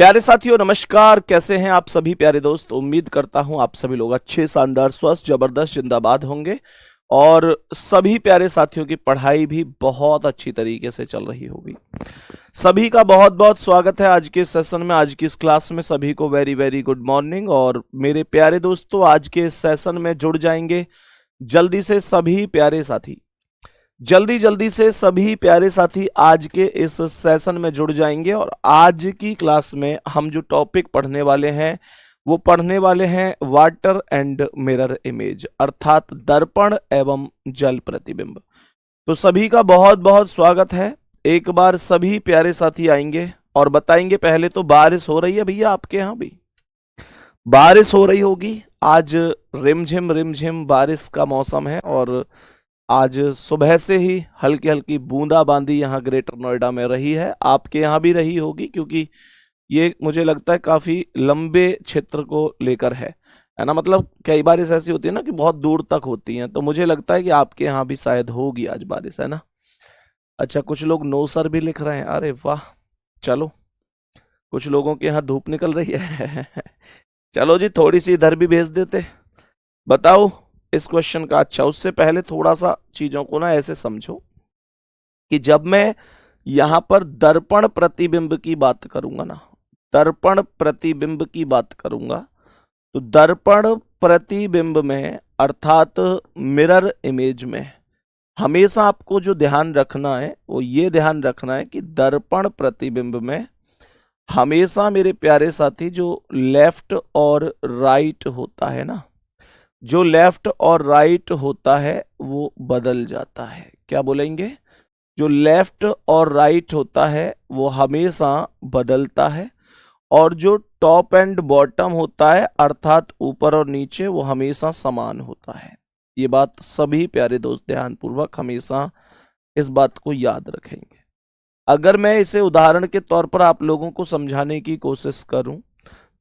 प्यारे साथियों नमस्कार। कैसे हैं आप सभी प्यारे दोस्त। उम्मीद करता हूं आप सभी लोग अच्छे, शानदार, स्वस्थ, जबरदस्त, जिंदाबाद होंगे और सभी प्यारे साथियों की पढ़ाई भी बहुत अच्छी तरीके से चल रही होगी। सभी का बहुत बहुत स्वागत है आज के सेशन में, आज की इस क्लास में। सभी को वेरी वेरी गुड मॉर्निंग। और मेरे प्यारे दोस्तों, आज के इस सेशन में जुड़ जाएंगे जल्दी से सभी प्यारे साथी, जल्दी जल्दी से सभी प्यारे साथी आज के इस सेशन में जुड़ जाएंगे। और आज की क्लास में हम जो टॉपिक पढ़ने वाले हैं वो पढ़ने वाले हैं वाटर एंड मिरर इमेज, अर्थात दर्पण एवं जल प्रतिबिंब। तो सभी का बहुत बहुत स्वागत है। एक बार सभी प्यारे साथी आएंगे और बताएंगे। पहले तो बारिश हो रही है भैया, आपके यहाँ भी बारिश हो रही होगी। आज रिमझिम बारिश का मौसम है और आज सुबह से ही हल्की हल्की बूंदाबांदी यहाँ ग्रेटर नोएडा में रही है। आपके यहाँ भी रही होगी, क्योंकि ये मुझे लगता है काफी लंबे क्षेत्र को लेकर है ना। मतलब कई बारिश ऐसी होती है ना कि बहुत दूर तक होती हैं, तो मुझे लगता है कि आपके यहाँ भी शायद होगी आज बारिश, है ना। अच्छा, कुछ लोग नो सर भी लिख रहे हैं, अरे वाह। चलो, कुछ लोगों के यहाँ धूप निकल रही है चलो जी, थोड़ी सी इधर भी भेज देते। बताओ इस क्वेश्चन का। अच्छा, उससे पहले थोड़ा सा चीजों को ना ऐसे समझो कि जब मैं यहां पर दर्पण प्रतिबिंब की बात करूंगा ना, दर्पण प्रतिबिंब की बात करूंगा, तो दर्पण प्रतिबिंब में अर्थात मिरर इमेज में हमेशा आपको जो ध्यान रखना है वो ये ध्यान रखना है कि दर्पण प्रतिबिंब में हमेशा मेरे प्यारे साथी जो लेफ्ट और राइट होता है ना, जो लेफ्ट और राइट होता है वो बदल जाता है। क्या बोलेंगे? जो लेफ्ट और राइट होता है वो हमेशा बदलता है, और जो टॉप एंड बॉटम होता है अर्थात ऊपर और नीचे, वो हमेशा समान होता है। ये बात सभी प्यारे दोस्त ध्यानपूर्वक हमेशा इस बात को याद रखेंगे। अगर मैं इसे उदाहरण के तौर पर आप लोगों को समझाने की कोशिश करूं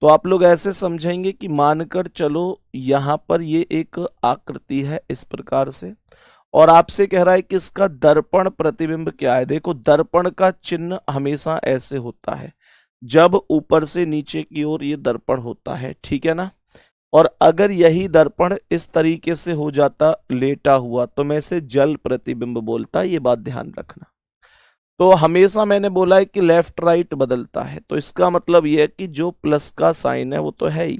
तो आप लोग ऐसे समझेंगे कि मानकर चलो यहां पर ये एक आकृति है इस प्रकार से, और आपसे कह रहा है कि इसका दर्पण प्रतिबिंब क्या है। देखो, दर्पण का चिन्ह हमेशा ऐसे होता है जब ऊपर से नीचे की ओर ये दर्पण होता है, ठीक है ना। और अगर यही दर्पण इस तरीके से हो जाता लेटा हुआ तो मैं इसे जल प्रतिबिंब बोलता। ये बात ध्यान रखना। तो हमेशा मैंने बोला है कि लेफ्ट राइट बदलता है, तो इसका मतलब यह है कि जो प्लस का साइन है वो तो है ही।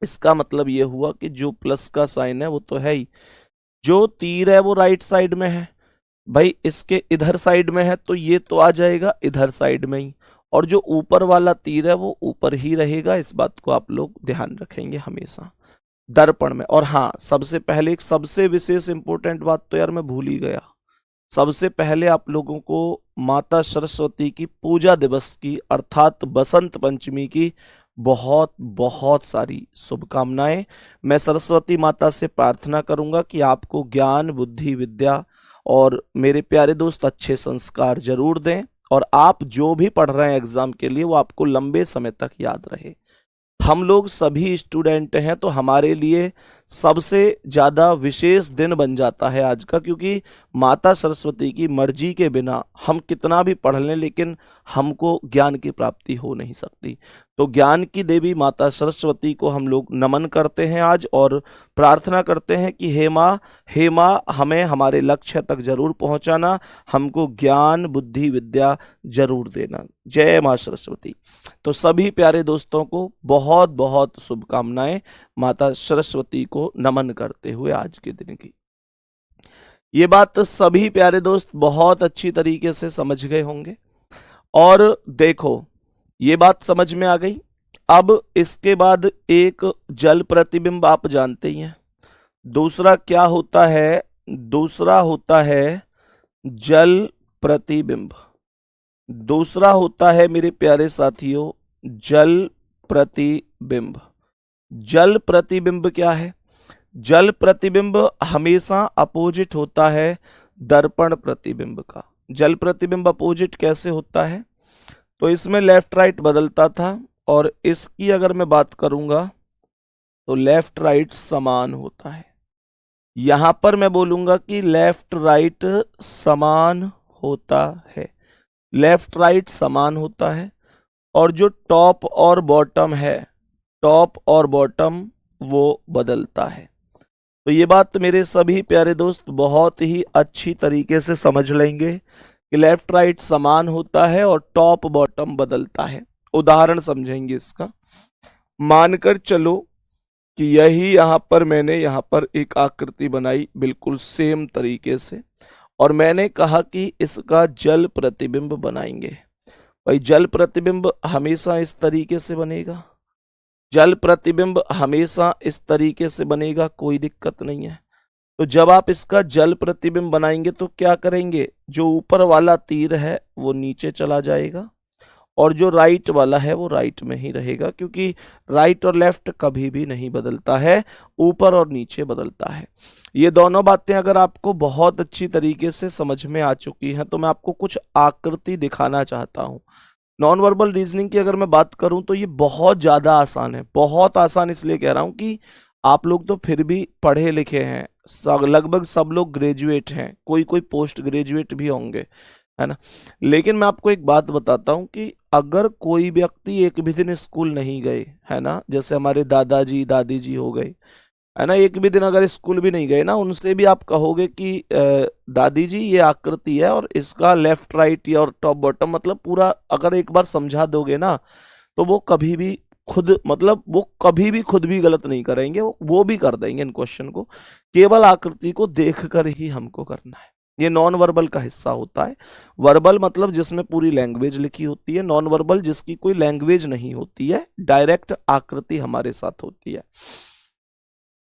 इसका मतलब यह हुआ कि जो प्लस का साइन है वो तो है ही। जो तीर है वो राइट साइड में है भाई, इसके इधर साइड में है तो ये तो आ जाएगा इधर साइड में ही, और जो ऊपर वाला तीर है वो ऊपर ही रहेगा। इस बात को आप लोग ध्यान रखेंगे हमेशा दर्पण में। और हाँ, सबसे पहले एक सबसे विशेष इंपॉर्टेंट बात तो यार मैं भूल ही गया। सबसे पहले आप लोगों को माता सरस्वती की पूजा दिवस की अर्थात बसंत पंचमी की बहुत बहुत सारी शुभकामनाएं। मैं सरस्वती माता से प्रार्थना करूंगा कि आपको ज्ञान, बुद्धि, विद्या और मेरे प्यारे दोस्त अच्छे संस्कार जरूर दें, और आप जो भी पढ़ रहे हैं एग्जाम के लिए वो आपको लंबे समय तक याद रहे। हम लोग सभी स्टूडेंट हैं तो हमारे लिए सबसे ज्यादा विशेष दिन बन जाता है आज का, क्योंकि माता सरस्वती की मर्जी के बिना हम कितना भी पढ़ लें लेकिन हमको ज्ञान की प्राप्ति हो नहीं सकती। तो ज्ञान की देवी माता सरस्वती को हम लोग नमन करते हैं आज, और प्रार्थना करते हैं कि हे माँ हमें हमारे लक्ष्य तक जरूर पहुंचाना, हमको ज्ञान, बुद्धि, विद्या जरूर देना। जय माँ सरस्वती। तो सभी प्यारे दोस्तों को बहुत बहुत शुभकामनाएं माता सरस्वती को नमन करते हुए आज के दिन की। ये बात सभी प्यारे दोस्त बहुत अच्छी तरीके से समझ गए होंगे। और देखो, ये बात समझ में आ गई। अब इसके बाद एक जल प्रतिबिंब आप जानते ही हैं। दूसरा क्या होता है? दूसरा होता है जल प्रतिबिंब। दूसरा होता है मेरे प्यारे साथियों जल प्रतिबिंब। जल प्रतिबिंब क्या है? जल प्रतिबिंब हमेशा अपोजिट होता है दर्पण प्रतिबिंब का। जल प्रतिबिंब अपोजिट कैसे होता है? तो इसमें लेफ्ट राइट बदलता था, और इसकी अगर मैं बात करूंगा तो लेफ्ट राइट समान होता है। यहां पर मैं बोलूंगा कि लेफ्ट राइट समान होता है। लेफ्ट राइट समान होता है। और जो टॉप और बॉटम है, टॉप और बॉटम वो बदलता है। तो ये बात मेरे सभी प्यारे दोस्त बहुत ही अच्छी तरीके से समझ लेंगे कि लेफ्ट राइट समान होता है और टॉप बॉटम बदलता है। उदाहरण समझेंगे इसका। मानकर चलो कि यही यहां पर मैंने यहां पर एक आकृति बनाई बिल्कुल सेम तरीके से, और मैंने कहा कि इसका जल प्रतिबिंब बनाएंगे। भाई जल प्रतिबिंब हमेशा इस तरीके से बनेगा, जल प्रतिबिंब हमेशा इस तरीके से बनेगा, कोई दिक्कत नहीं है। तो जब आप इसका जल प्रतिबिंब बनाएंगे तो क्या करेंगे, जो ऊपर वाला तीर है वो नीचे चला जाएगा और जो राइट वाला है वो राइट में ही रहेगा, क्योंकि राइट और लेफ्ट कभी भी नहीं बदलता है, ऊपर और नीचे बदलता है। ये दोनों बातें अगर आपको बहुत अच्छी तरीके से समझ में आ चुकी हैं तो मैं आपको कुछ आकृति दिखाना चाहता हूं। नॉन वर्बल रीजनिंग की अगर मैं बात करूं तो ये बहुत ज्यादा आसान है। बहुत आसान इसलिए कह रहा हूं कि आप लोग तो फिर भी पढ़े लिखे हैं, लगभग सब लोग ग्रेजुएट हैं, कोई कोई पोस्ट ग्रेजुएट भी होंगे, है ना। लेकिन मैं आपको एक बात बताता हूं कि अगर कोई व्यक्ति एक भी दिन स्कूल नहीं गए, है ना, जैसे हमारे दादाजी दादी जी हो गए, है ना, एक भी दिन अगर स्कूल भी नहीं गए ना, उनसे भी आप कहोगे कि दादी जी ये आकृति है और इसका लेफ्ट राइट या और टॉप बॉटम मतलब पूरा अगर एक बार समझा दोगे ना, तो वो कभी भी खुद मतलब वो कभी भी खुद भी गलत नहीं करेंगे, वो भी कर देंगे इन क्वेश्चन को। केवल आकृति को देखकर ही हमको करना है। ये नॉन वर्बल का हिस्सा होता है। वर्बल मतलब जिसमें पूरी लैंग्वेज लिखी होती है, नॉन वर्बल जिसकी कोई लैंग्वेज नहीं होती है, डायरेक्ट आकृति हमारे साथ होती है।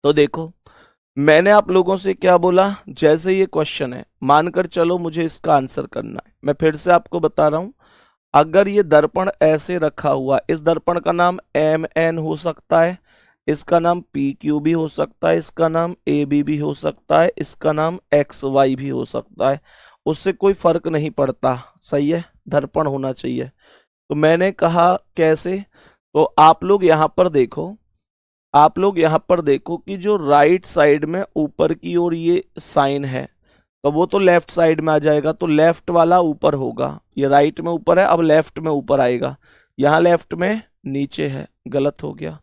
तो देखो मैंने आप लोगों से क्या बोला, जैसे ये क्वेश्चन है मानकर चलो मुझे इसका आंसर करना है। मैं फिर से आपको बता रहा हूं, अगर ये दर्पण ऐसे रखा हुआ, इस दर्पण का नाम MN हो सकता है, इसका नाम PQ भी हो सकता है, इसका नाम AB भी हो सकता है, इसका नाम XY भी हो सकता है, उससे कोई फर्क नहीं पड़ता, सही है, दर्पण होना चाहिए। तो मैंने कहा कैसे, तो आप लोग यहां पर देखो, आप लोग यहां पर देखो कि जो राइट साइड में ऊपर की ओर ये साइन है तो वो तो लेफ्ट साइड में आ जाएगा, तो लेफ्ट वाला ऊपर होगा, ये राइट में ऊपर है, अब लेफ्ट में ऊपर आएगा। यहाँ लेफ्ट में नीचे है, गलत हो गया।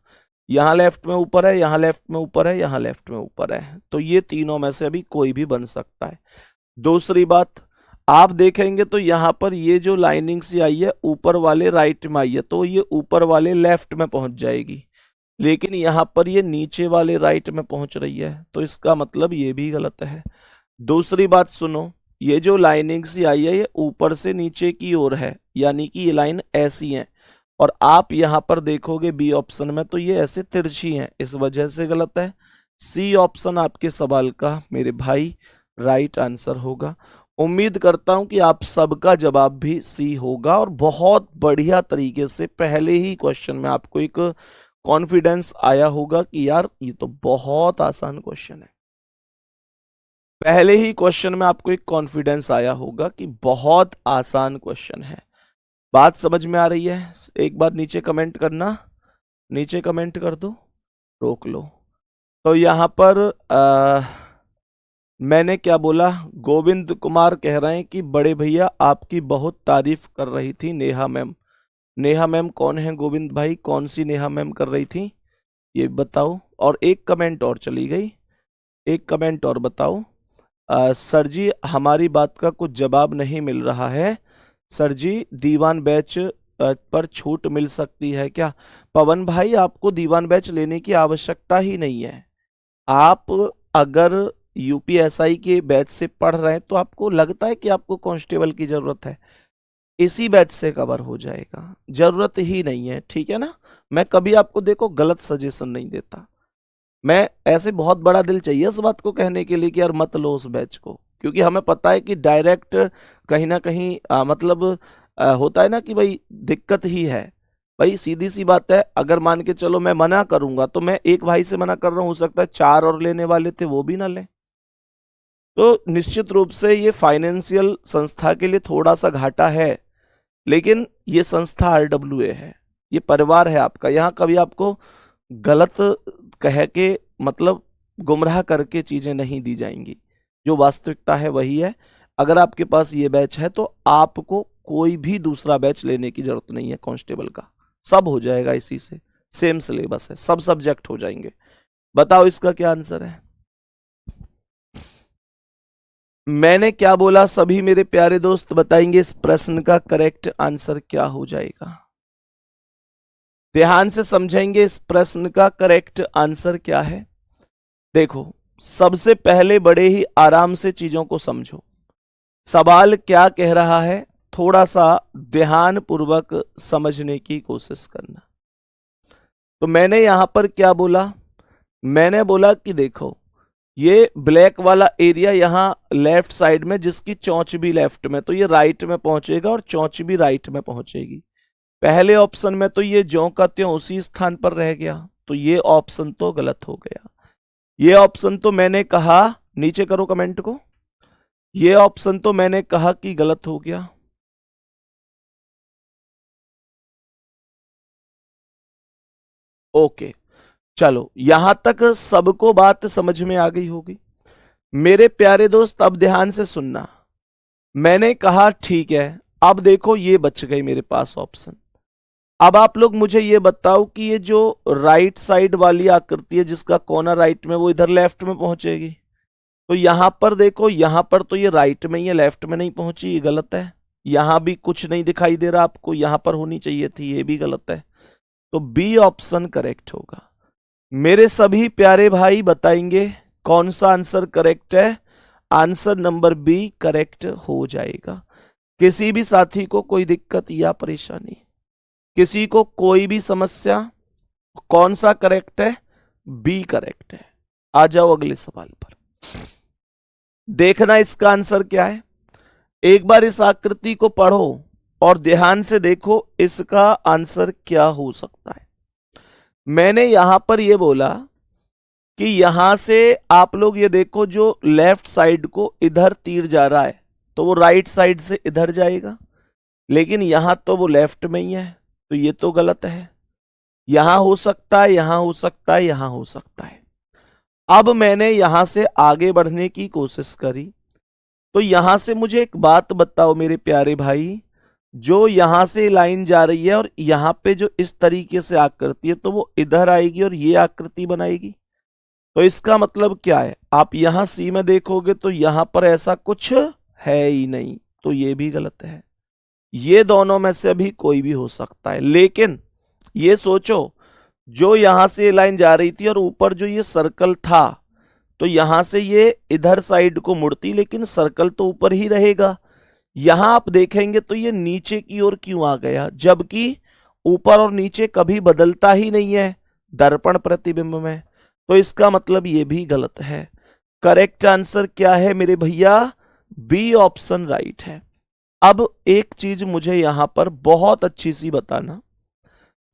यहाँ लेफ्ट में ऊपर है, यहाँ लेफ्ट में ऊपर है, यहाँ लेफ्ट में ऊपर है, तो ये तीनों में से अभी कोई भी बन सकता है। दूसरी बात, आप देखेंगे तो यहाँ पर ये जो लाइनिंग सी आई है ऊपर वाले राइट में आई है, तो ये ऊपर वाले लेफ्ट में पहुंच जाएगी, लेकिन यहाँ पर ये नीचे वाले राइट में पहुंच रही है, तो इसका मतलब ये भी गलत है। दूसरी बात सुनो, ये जो लाइनिंग सी आई है ये ऊपर से नीचे की ओर है, यानी कि ये लाइन ऐसी है, और आप यहां पर देखोगे बी ऑप्शन में तो ये ऐसे तिरछी हैं, इस वजह से गलत है। सी ऑप्शन आपके सवाल का मेरे भाई राइट आंसर होगा। उम्मीद करता हूं कि आप सबका जवाब भी सी होगा, और बहुत बढ़िया तरीके से पहले ही क्वेश्चन में आपको एक कॉन्फिडेंस आया होगा कि यार ये तो बहुत आसान क्वेश्चन है। पहले ही क्वेश्चन में आपको एक कॉन्फिडेंस आया होगा कि बहुत आसान क्वेश्चन है। बात समझ में आ रही है? एक बार नीचे कमेंट करना, नीचे कमेंट कर दो, रोक लो। तो यहां पर मैंने क्या बोला, गोविंद कुमार कह रहे हैं कि बड़े भैया आपकी बहुत तारीफ कर रही थी नेहा मैम। नेहा मैम कौन है गोविंद भाई, कौन सी नेहा मैम कर रही थी ये बताओ। और एक कमेंट और चली गई, एक कमेंट और बताओ। सर जी हमारी बात का कुछ जवाब नहीं मिल रहा है, सर जी दीवान बैच पर छूट मिल सकती है क्या? पवन भाई आपको दीवान बैच लेने की आवश्यकता ही नहीं है। आप अगर यूपीएसआई के बैच से पढ़ रहे हैं तो आपको लगता है कि आपको कांस्टेबल की जरूरत है, इसी बैच से कवर हो जाएगा, जरूरत ही नहीं है, ठीक है ना। मैं कभी आपको देखो गलत सजेशन नहीं देता, मैं ऐसे बहुत बड़ा दिल चाहिए इस बात को कहने के लिए कि यार मत लो उस बैच को, क्योंकि हमें पता है कि डायरेक्ट कहीं ना कहीं मतलब होता है ना कि भाई दिक्कत ही है। भाई सीधी सी बात है, अगर मान के चलो मैं मना करूंगा तो मैं एक भाई से मना कर रहा हूं, हो सकता है चार और लेने वाले थे वो भी ना लें। तो निश्चित रूप से ये फाइनेंशियल संस्था के लिए थोड़ा सा घाटा है, लेकिन ये संस्था RWA है, ये परिवार है आपका, यहाँ कभी आपको गलत कह के मतलब गुमराह करके चीजें नहीं दी जाएंगी, जो वास्तविकता है वही है। अगर आपके पास ये बैच है तो आपको कोई भी दूसरा बैच लेने की जरूरत नहीं है कांस्टेबल का, सब हो जाएगा इसी से, सेम सिलेबस है, सब सब्जेक्ट हो जाएंगे। बताओ इसका क्या आंसर है? मैंने क्या बोला सभी मेरे प्यारे दोस्त बताएंगे इस प्रश्न का करेक्ट आंसर क्या हो जाएगा? ध्यान से समझेंगे इस प्रश्न का करेक्ट आंसर क्या है। देखो, सबसे पहले बड़े ही आराम से चीजों को समझो। सवाल क्या कह रहा है, थोड़ा सा ध्यान पूर्वक समझने की कोशिश करना। तो मैंने यहां पर क्या बोला? मैंने बोला कि देखो, ये ब्लैक वाला एरिया यहां लेफ्ट साइड में, जिसकी चौंच भी लेफ्ट में, तो ये राइट में पहुंचेगा और चौंच भी राइट में पहुंचेगी। पहले ऑप्शन में तो ये ज्यों का त्यों उसी स्थान पर रह गया, तो ये ऑप्शन तो गलत हो गया। ये ऑप्शन तो मैंने कहा, नीचे करो कमेंट को, ये ऑप्शन तो मैंने कहा कि गलत हो गया। ओके, चलो यहां तक सबको बात समझ में आ गई होगी। मेरे प्यारे दोस्त अब ध्यान से सुनना। मैंने कहा ठीक है, अब देखो ये बच गई मेरे पास ऑप्शन। अब आप लोग मुझे ये बताओ कि ये जो राइट साइड वाली आकृति है जिसका कॉर्नर राइट में, वो इधर लेफ्ट में पहुंचेगी। तो यहां पर देखो, यहां पर तो ये राइट में ही है, लेफ्ट में नहीं पहुंची, ये गलत है। यहां भी कुछ नहीं दिखाई दे रहा आपको, यहां पर होनी चाहिए थी, ये भी गलत है। तो बी ऑप्शन करेक्ट होगा। मेरे सभी प्यारे भाई बताएंगे कौन सा आंसर करेक्ट है? आंसर नंबर बी करेक्ट हो जाएगा। किसी भी साथी को कोई दिक्कत या परेशानी, किसी को कोई भी समस्या? कौन सा करेक्ट है? बी करेक्ट है। आ जाओ अगले सवाल पर। देखना इसका आंसर क्या है। एक बार इस आकृति को पढ़ो और ध्यान से देखो इसका आंसर क्या हो सकता है। मैंने यहां पर यह बोला कि यहां से आप लोग ये देखो, जो लेफ्ट साइड को इधर तीर जा रहा है तो वो राइट साइड से इधर जाएगा, लेकिन यहां तो वो लेफ्ट में ही है, तो ये तो गलत है। यहां हो सकता है, यहां हो सकता है, यहां हो सकता है। अब मैंने यहां से आगे बढ़ने की कोशिश करी, तो यहां से मुझे एक बात बताओ मेरे प्यारे भाई, जो यहां से लाइन जा रही है और यहां पे जो इस तरीके से आकृति है, तो वो इधर आएगी और ये आकृति बनाएगी। तो इसका मतलब क्या है? आप यहां सी में देखोगे तो यहां पर ऐसा कुछ है ही नहीं, तो ये भी गलत है। ये दोनों में से अभी कोई भी हो सकता है, लेकिन ये सोचो, जो यहां से लाइन जा रही थी और ऊपर जो ये सर्कल था, तो यहां से ये इधर साइड को मुड़ती, लेकिन सर्कल तो ऊपर ही रहेगा। यहां आप देखेंगे तो ये नीचे की ओर क्यों आ गया, जबकि ऊपर और नीचे कभी बदलता ही नहीं है दर्पण प्रतिबिंब में। तो इसका मतलब ये भी गलत है। करेक्ट आंसर क्या है मेरे भैया? बी ऑप्शन राइट है। अब एक चीज मुझे यहां पर बहुत अच्छी सी बताना,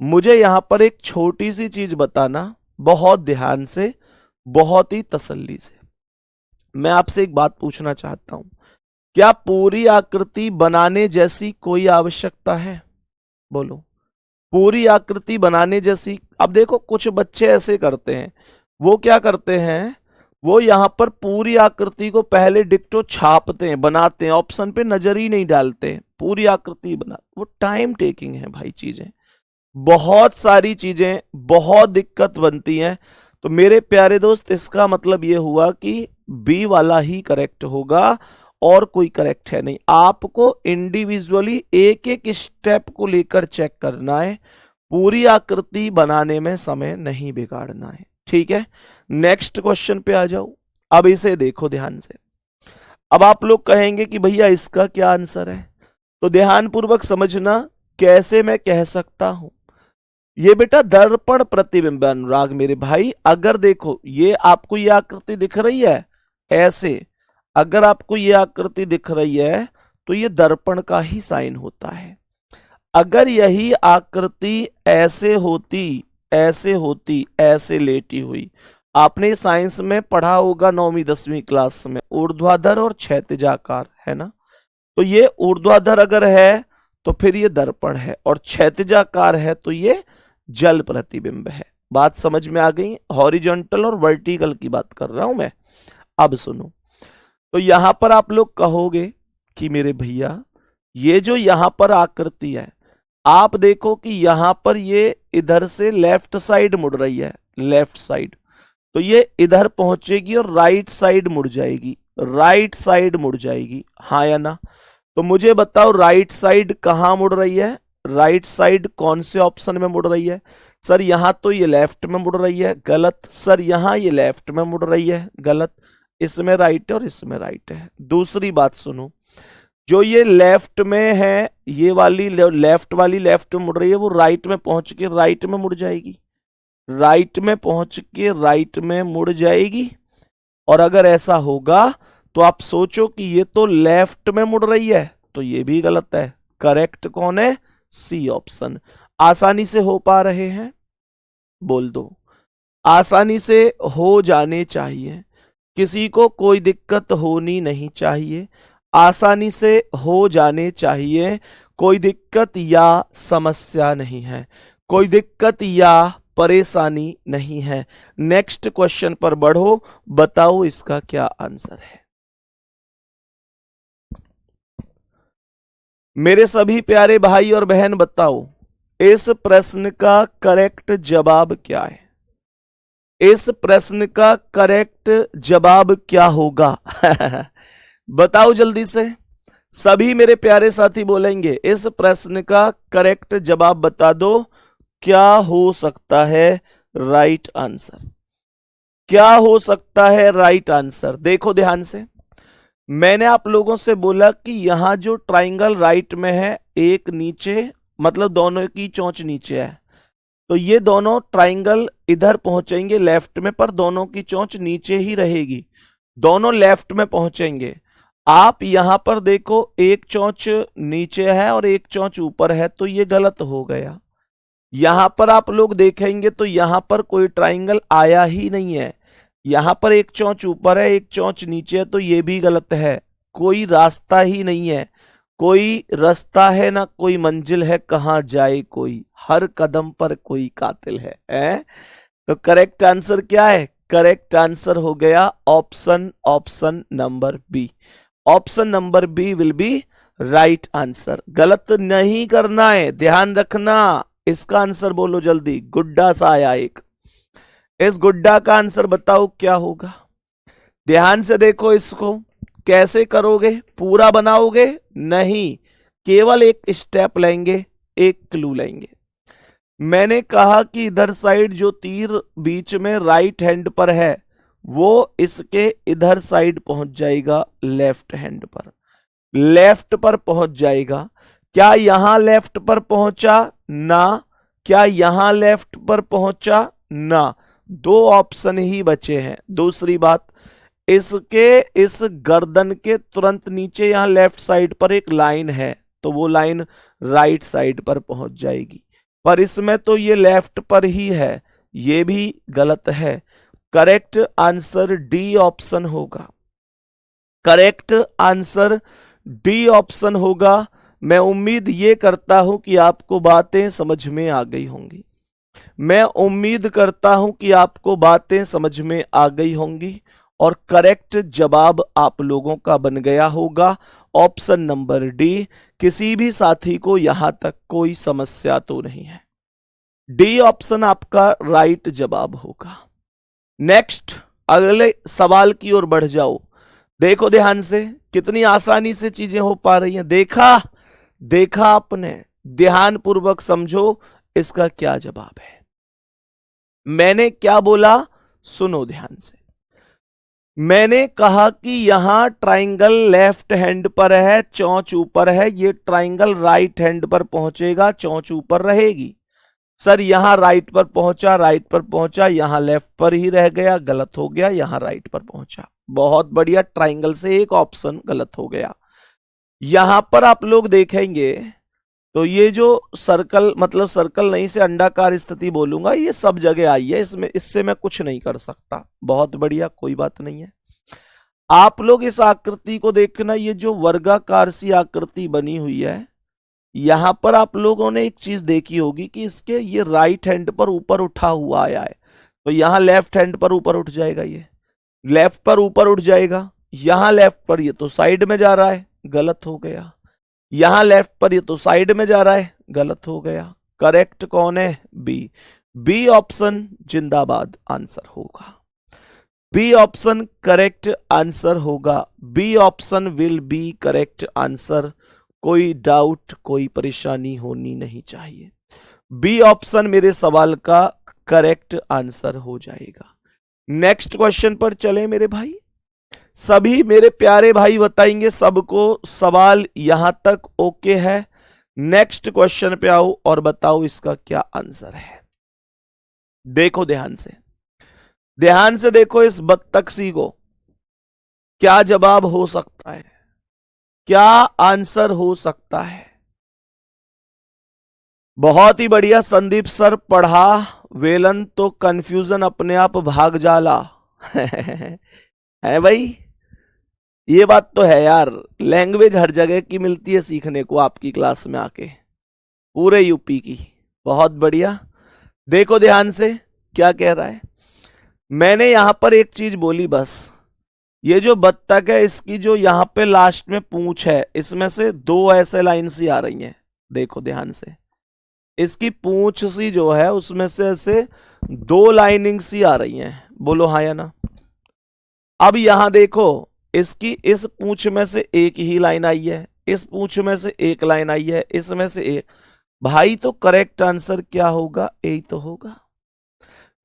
मुझे यहां पर एक छोटी सी चीज बताना, बहुत ध्यान से, बहुत ही तसल्ली से। मैं आपसे एक बात पूछना चाहता हूं, क्या पूरी आकृति बनाने जैसी कोई आवश्यकता है? बोलो, पूरी आकृति बनाने जैसी। अब देखो, कुछ बच्चे ऐसे करते हैं, वो क्या करते हैं, वो यहां पर पूरी आकृति को पहले डिक्टो छापते हैं, बनाते हैं, ऑप्शन पे नजर ही नहीं डालते, पूरी आकृति बना। वो टाइम टेकिंग है भाई, चीजें बहुत सारी चीजें, बहुत दिक्कत बनती हैं। तो मेरे प्यारे दोस्त, इसका मतलब ये हुआ कि बी वाला ही करेक्ट होगा और कोई करेक्ट है नहीं। आपको इंडिविजुअली एक एक स्टेप को लेकर चेक करना है, पूरी आकृति बनाने में समय नहीं बिगाड़ना है। ठीक है, नेक्स्ट क्वेश्चन पे आ जाओ। अब इसे देखो ध्यान से। अब आप लोग कहेंगे कि भैया इसका क्या आंसर है, तो ध्यान पूर्वक समझना कैसे मैं कह सकता हूं। ये बेटा दर्पण प्रतिबिंब अनुराग मेरे भाई, अगर देखो ये आपको ये आकृति दिख रही है ऐसे, अगर आपको ये आकृति दिख रही है तो ये दर्पण का ही साइन होता है। अगर यही आकृति ऐसे होती, ऐसे होती, ऐसे लेटी हुई, आपने साइंस में पढ़ा होगा 9वीं 10वीं क्लास में, ऊर्ध्वाधर और क्षैतिजाकार, है ना। तो ये ऊर्ध्वाधर अगर है तो फिर ये दर्पण है, और क्षैतिजाकार है तो ये जल प्रतिबिंब है। बात समझ में आ गई? हॉरिजॉन्टल और वर्टिकल की बात कर रहा हूं मैं। अब सुनो, तो यहां पर आप लोग कहोगे कि मेरे भैया ये जो यहां पर आकृति है, आप देखो कि यहां पर ये इधर से लेफ्ट साइड मुड़ रही है, लेफ्ट साइड, तो ये इधर पहुंचेगी और राइट साइड मुड़ जाएगी, राइट साइड मुड़ जाएगी, हाँ या ना? तो मुझे बताओ राइट साइड कहां मुड़ रही है, राइट साइड कौन से ऑप्शन में मुड़ रही है? सर यहां तो ये लेफ्ट में मुड़ रही है, गलत। सर यहां ये लेफ्ट में मुड़ रही है, गलत। इसमें राइट है और इसमें राइट है। दूसरी बात सुनो, जो ये लेफ्ट में है, ये वाली लेफ्ट वाली लेफ्ट में मुड़ रही है, वो राइट में पहुंच के राइट में मुड़ जाएगी, राइट में पहुंच के राइट में मुड़ जाएगी। और अगर ऐसा होगा तो आप सोचो कि ये तो लेफ्ट में मुड़ रही है, तो ये भी गलत है। करेक्ट कौन है? C option. आसानी से हो पा रहे हैं? बोल दो। आसानी से हो जाने चाहिए, किसी को कोई दिक्कत होनी नहीं चाहिए, आसानी से हो जाने चाहिए, कोई दिक्कत या समस्या नहीं है, कोई दिक्कत या परेशानी नहीं है। नेक्स्ट क्वेश्चन पर बढ़ो, बताओ इसका क्या आंसर है। मेरे सभी प्यारे भाई और बहन बताओ इस प्रश्न का करेक्ट जवाब क्या है? इस प्रश्न का करेक्ट जवाब क्या होगा? बताओ जल्दी से, सभी मेरे प्यारे साथी बोलेंगे इस प्रश्न का करेक्ट जवाब बता दो, क्या हो सकता है राइट आंसर? क्या हो सकता है राइट आंसर? देखो ध्यान से, मैंने आप लोगों से बोला कि यहां जो ट्राइंगल राइट में है, एक नीचे, मतलब दोनों की चोंच नीचे है, तो ये दोनों ट्राइंगल इधर पहुंचेंगे लेफ्ट में, पर दोनों की चोंच नीचे ही रहेगी, दोनों लेफ्ट में पहुंचेंगे। आप यहां पर देखो, एक चोंच नीचे है और एक चोंच ऊपर है, तो ये गलत हो गया। यहां पर आप लोग देखेंगे तो यहां पर कोई ट्राइंगल आया ही नहीं है, यहां पर एक चोंच ऊपर है एक चोंच नीचे है, तो ये भी गलत है। कोई रास्ता ही नहीं है, कोई रास्ता है ना कोई मंजिल है, कहां जाए कोई, हर कदम पर कोई कातिल है? तो करेक्ट आंसर क्या है? करेक्ट आंसर हो गया option number B. Option number B will be right answer. गलत नहीं करना है, ध्यान रखना। इसका आंसर बोलो जल्दी, गुड्डा सा आया एक, इस गुड्डा का आंसर बताओ क्या होगा? ध्यान से देखो इसको, कैसे करोगे? पूरा बनाओगे? नहीं, केवल एक स्टेप लेंगे, एक क्लू लेंगे। मैंने कहा कि इधर साइड जो तीर बीच में राइट हैंड पर है, वो इसके इधर साइड पहुंच जाएगा, लेफ्ट हैंड पर, लेफ्ट पर पहुंच जाएगा। क्या यहां लेफ्ट पर पहुंचा? ना। क्या यहां लेफ्ट पर पहुंचा? ना। दो ऑप्शन ही बचे हैं। दूसरी बात, इसके इस गर्दन के तुरंत नीचे यहां लेफ्ट साइड पर एक लाइन है, तो वो लाइन राइट साइड पर पहुंच जाएगी, पर इसमें तो ये लेफ्ट पर ही है, ये भी गलत है। करेक्ट आंसर डी ऑप्शन होगा, करेक्ट आंसर डी ऑप्शन होगा। मैं उम्मीद ये करता हूं कि आपको बातें समझ में आ गई होंगी, मैं उम्मीद करता हूं कि आपको बातें समझ में आ गई होंगी, और करेक्ट जवाब आप लोगों का बन गया होगा ऑप्शन नंबर डी। किसी भी साथी को यहां तक कोई समस्या तो नहीं है, डी ऑप्शन आपका राइट जवाब होगा। नेक्स्ट अगले सवाल की ओर बढ़ जाओ। देखो ध्यान से, कितनी आसानी से चीजें हो पा रही हैं। देखा, देखा आपने? ध्यान पूर्वक समझो इसका क्या जवाब है। मैंने क्या बोला? सुनो ध्यान से। मैंने कहा कि यहां ट्राइंगल लेफ्ट हैंड पर है, चोंच ऊपर है, ये ट्राइंगल राइट हैंड पर पहुंचेगा, चोंच ऊपर रहेगी। सर यहां राइट पर पहुंचा, राइट पर पहुंचा, यहां लेफ्ट पर ही रह गया, गलत हो गया, यहां राइट पर पहुंचा। बहुत बढ़िया, ट्राइंगल से एक ऑप्शन गलत हो गया। यहां पर आप लोग देखेंगे तो ये जो सर्कल, मतलब सर्कल नहीं से अंडाकार स्थिति बोलूंगा, ये सब जगह आई है, इसमें इससे मैं कुछ नहीं कर सकता। बहुत बढ़िया, कोई बात नहीं है। आप लोग इस आकृति को देखना, ये जो वर्गाकार सी आकृति बनी हुई है, यहां पर आप लोगों ने एक चीज देखी होगी कि इसके ये राइट हैंड पर ऊपर उठा हुआ आया है, तो यहां लेफ्ट हैंड पर ऊपर उठ जाएगा, ये लेफ्ट पर ऊपर उठ जाएगा, यहां लेफ्ट पर, ये तो साइड में जा रहा है, गलत हो गया। यहां लेफ्ट पर ये तो साइड में जा रहा है, गलत हो गया। करेक्ट कौन है? बी। बी ऑप्शन जिंदाबाद आंसर होगा। बी ऑप्शन करेक्ट आंसर होगा। B option will be correct answer. कोई डाउट, कोई परेशानी होनी नहीं चाहिए। बी ऑप्शन मेरे सवाल का करेक्ट आंसर हो जाएगा। नेक्स्ट क्वेश्चन पर चले मेरे भाई। सभी मेरे प्यारे भाई बताएंगे सबको सवाल यहां तक ओके है। नेक्स्ट क्वेश्चन पे आओ और बताओ इसका क्या आंसर है। देखो ध्यान से, ध्यान से देखो इस बत्तखसी को, क्या जवाब हो सकता है, क्या आंसर हो सकता है। बहुत ही बढ़िया संदीप सर पढ़ा, वेलन तो कंफ्यूजन अपने आप भाग जाला। है भाई, ये बात तो है यार, लैंग्वेज हर जगह की मिलती है सीखने को आपकी क्लास में आके, पूरे यूपी की। बहुत बढ़िया, देखो ध्यान से क्या कह रहा है। मैंने यहां पर एक चीज बोली बस, ये जो बत्तख है इसकी जो यहां पे लास्ट में पूंछ है, इसमें से दो ऐसे लाइन सी आ रही हैं। देखो ध्यान से, इसकी पूंछ सी जो है उसमें से ऐसे दो लाइनिंग सी आ रही हैं। बोलो हाँ या ना। अब यहां देखो, इसकी इस पूंछ में से एक ही लाइन आई है, इस पूंछ में से एक लाइन आई है, इसमें से एक। भाई तो करेक्ट आंसर क्या होगा? यही तो होगा।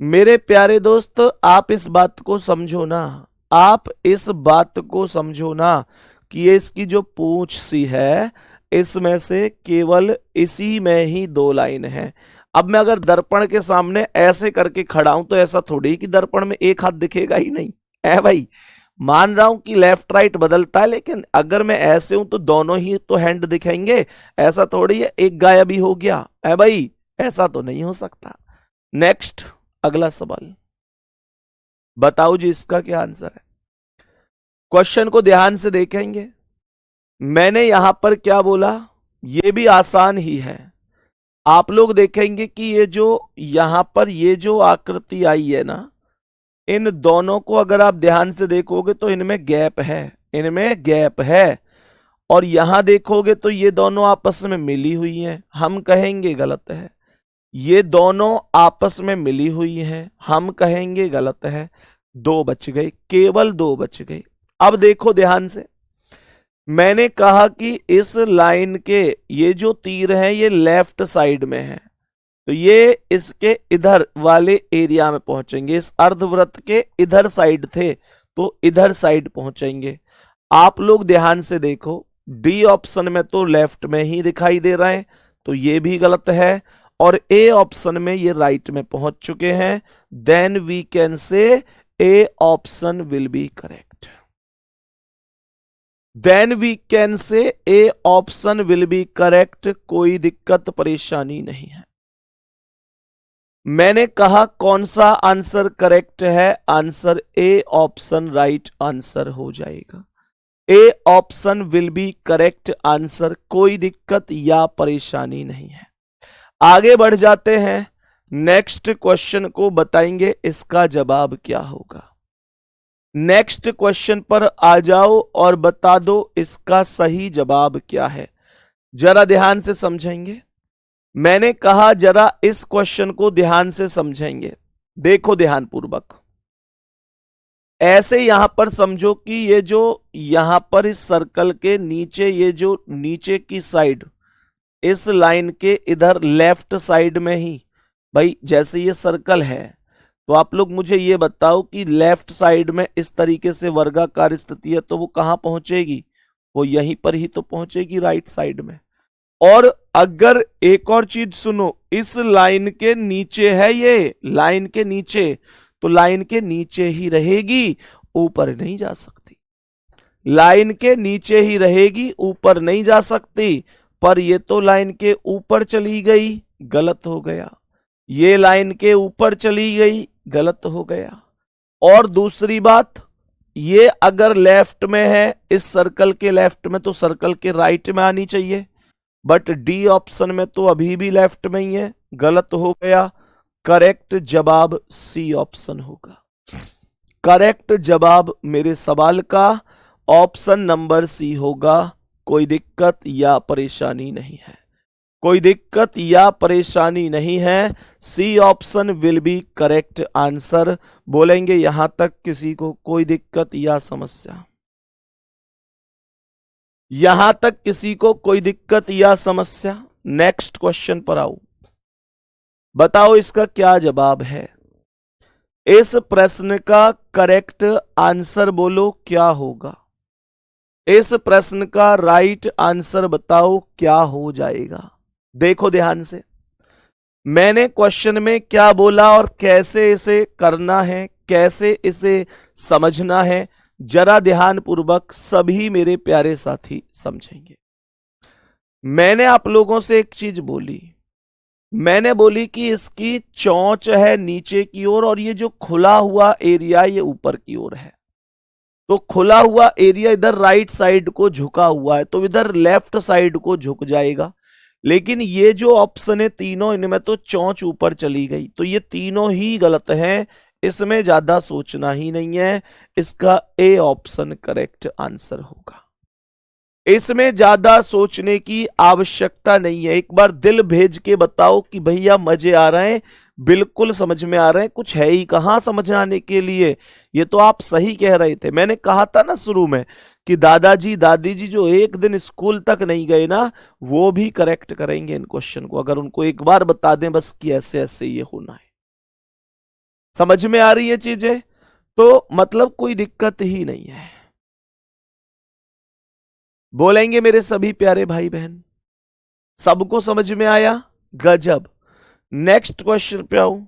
मेरे प्यारे दोस्त आप इस बात को समझो ना, आप इस बात को समझो ना कि ये इसकी जो पूंछ सी है इसमें से केवल इसी में ही दो लाइन है। अब मैं अगर दर्पण के सामने ऐसे करके खड़ा हूं तो ऐसा थोड़ी कि दर्पण में एक हाथ दिखेगा ही नहीं है भाई। मान रहा हूं कि लेफ्ट राइट बदलता है, लेकिन अगर मैं ऐसे हूं तो दोनों ही तो हैंड दिखेंगे। ऐसा थोड़ी है एक गायब ही हो गया है भाई, ऐसा तो नहीं हो सकता। नेक्स्ट अगला सवाल, बताओ जी इसका क्या आंसर है। क्वेश्चन को ध्यान से देखेंगे, मैंने यहां पर क्या बोला, ये भी आसान ही है। आप लोग देखेंगे कि ये जो यहां पर ये जो आकृति आई है ना, इन दोनों को अगर आप ध्यान से देखोगे तो इनमें गैप है, इनमें गैप है। और यहां देखोगे तो ये दोनों आपस में मिली हुई हैं, हम कहेंगे गलत है। ये दोनों आपस में मिली हुई हैं, हम कहेंगे गलत है। दो बच गए, केवल दो बच गए। अब देखो ध्यान से, मैंने कहा कि इस लाइन के ये जो तीर हैं ये लेफ्ट साइड में है, तो ये इसके इधर वाले एरिया में पहुंचेंगे। इस अर्धवृत्त के इधर साइड थे तो इधर साइड पहुंचेंगे। आप लोग ध्यान से देखो, डी ऑप्शन में तो लेफ्ट में ही दिखाई दे रहा है, तो ये भी गलत है। और ए ऑप्शन में ये राइट में पहुंच चुके हैं। Then we can say A option will be correct. Then we can say A option will be correct. कोई दिक्कत परेशानी नहीं है। मैंने कहा कौन सा आंसर करेक्ट है, answer A option right answer हो जाएगा। A option will be correct answer. कोई दिक्कत या परेशानी नहीं है। आगे बढ़ जाते हैं, नेक्स्ट क्वेश्चन को बताएंगे इसका जवाब क्या होगा। नेक्स्ट क्वेश्चन पर आ जाओ और बता दो इसका सही जवाब क्या है। जरा ध्यान से समझेंगे, मैंने कहा जरा इस क्वेश्चन को ध्यान से समझेंगे। देखो ध्यान पूर्वक, ऐसे यहां पर समझो कि ये जो यहां पर इस सर्कल के नीचे, ये जो नीचे की साइड, इस लाइन के इधर लेफ्ट साइड में ही, भाई जैसे ये सर्कल है तो आप लोग मुझे ये बताओ कि लेफ्ट साइड में इस तरीके से वर्गाकार स्थिति है तो वो कहां पहुंचेगी? वो यहीं पर ही तो पहुंचेगी, राइट साइड में। और अगर एक और चीज सुनो, इस लाइन के नीचे है, ये लाइन के नीचे, तो लाइन के नीचे ही रहेगी, ऊपर नहीं जा सकती। लाइन के नीचे ही रहेगी, ऊपर नहीं जा सकती। पर ये तो लाइन के ऊपर चली गई, गलत हो गया। ये लाइन के ऊपर चली गई, गलत हो गया। और दूसरी बात, ये अगर लेफ्ट में है, इस सर्कल के लेफ्ट में, तो सर्कल के राइट में आनी चाहिए। बट डी ऑप्शन में तो अभी भी लेफ्ट में ही है, गलत हो गया। करेक्ट जवाब सी ऑप्शन होगा। करेक्ट जवाब मेरे सवाल का ऑप्शन नंबर सी होगा। कोई दिक्कत या परेशानी नहीं है, कोई दिक्कत या परेशानी नहीं है। C option will be correct answer. बोलेंगे यहां तक किसी को कोई दिक्कत या समस्या? यहां तक किसी को कोई दिक्कत या समस्या? नेक्स्ट क्वेश्चन पर आओ, बताओ इसका क्या जवाब है। इस प्रश्न का करेक्ट आंसर बोलो क्या होगा। इस प्रश्न का राइट आंसर बताओ क्या हो जाएगा। देखो ध्यान से, मैंने क्वेश्चन में क्या बोला और कैसे इसे करना है, कैसे इसे समझना है, जरा ध्यान पूर्वक सभी मेरे प्यारे साथी समझेंगे। मैंने आप लोगों से एक चीज बोली, मैंने बोली कि इसकी चोंच है नीचे की ओर और ये जो खुला हुआ एरिया ये ऊपर की ओर है। तो खुला हुआ एरिया इधर राइट साइड को झुका हुआ है, तो इधर लेफ्ट साइड को झुक जाएगा। लेकिन ये जो ऑप्शन है तीनों, इनमें तो चोंच ऊपर चली गई, तो ये तीनों ही गलत हैं। इसमें ज्यादा सोचना ही नहीं है, इसका ए ऑप्शन करेक्ट आंसर होगा। इसमें ज्यादा सोचने की आवश्यकता नहीं है। एक बार दिल भेज के बताओ कि भैया मजे आ रहे हैं, बिल्कुल समझ में आ रहे हैं, कुछ है ही कहां समझ आने के लिए। ये तो आप सही कह रहे थे। मैंने कहा था ना शुरू में कि दादाजी दादी जी जो एक दिन स्कूल तक नहीं गए ना, वो भी करेक्ट करेंगे इन क्वेश्चन को, अगर उनको एक बार बता दें बस कि ऐसे ऐसे ये होना है। समझ में आ रही है चीजें? तो मतलब कोई दिक्कत ही नहीं है। बोलेंगे मेरे सभी प्यारे भाई बहन, सबको समझ में आया? गजब। नेक्स्ट क्वेश्चन पे आओ,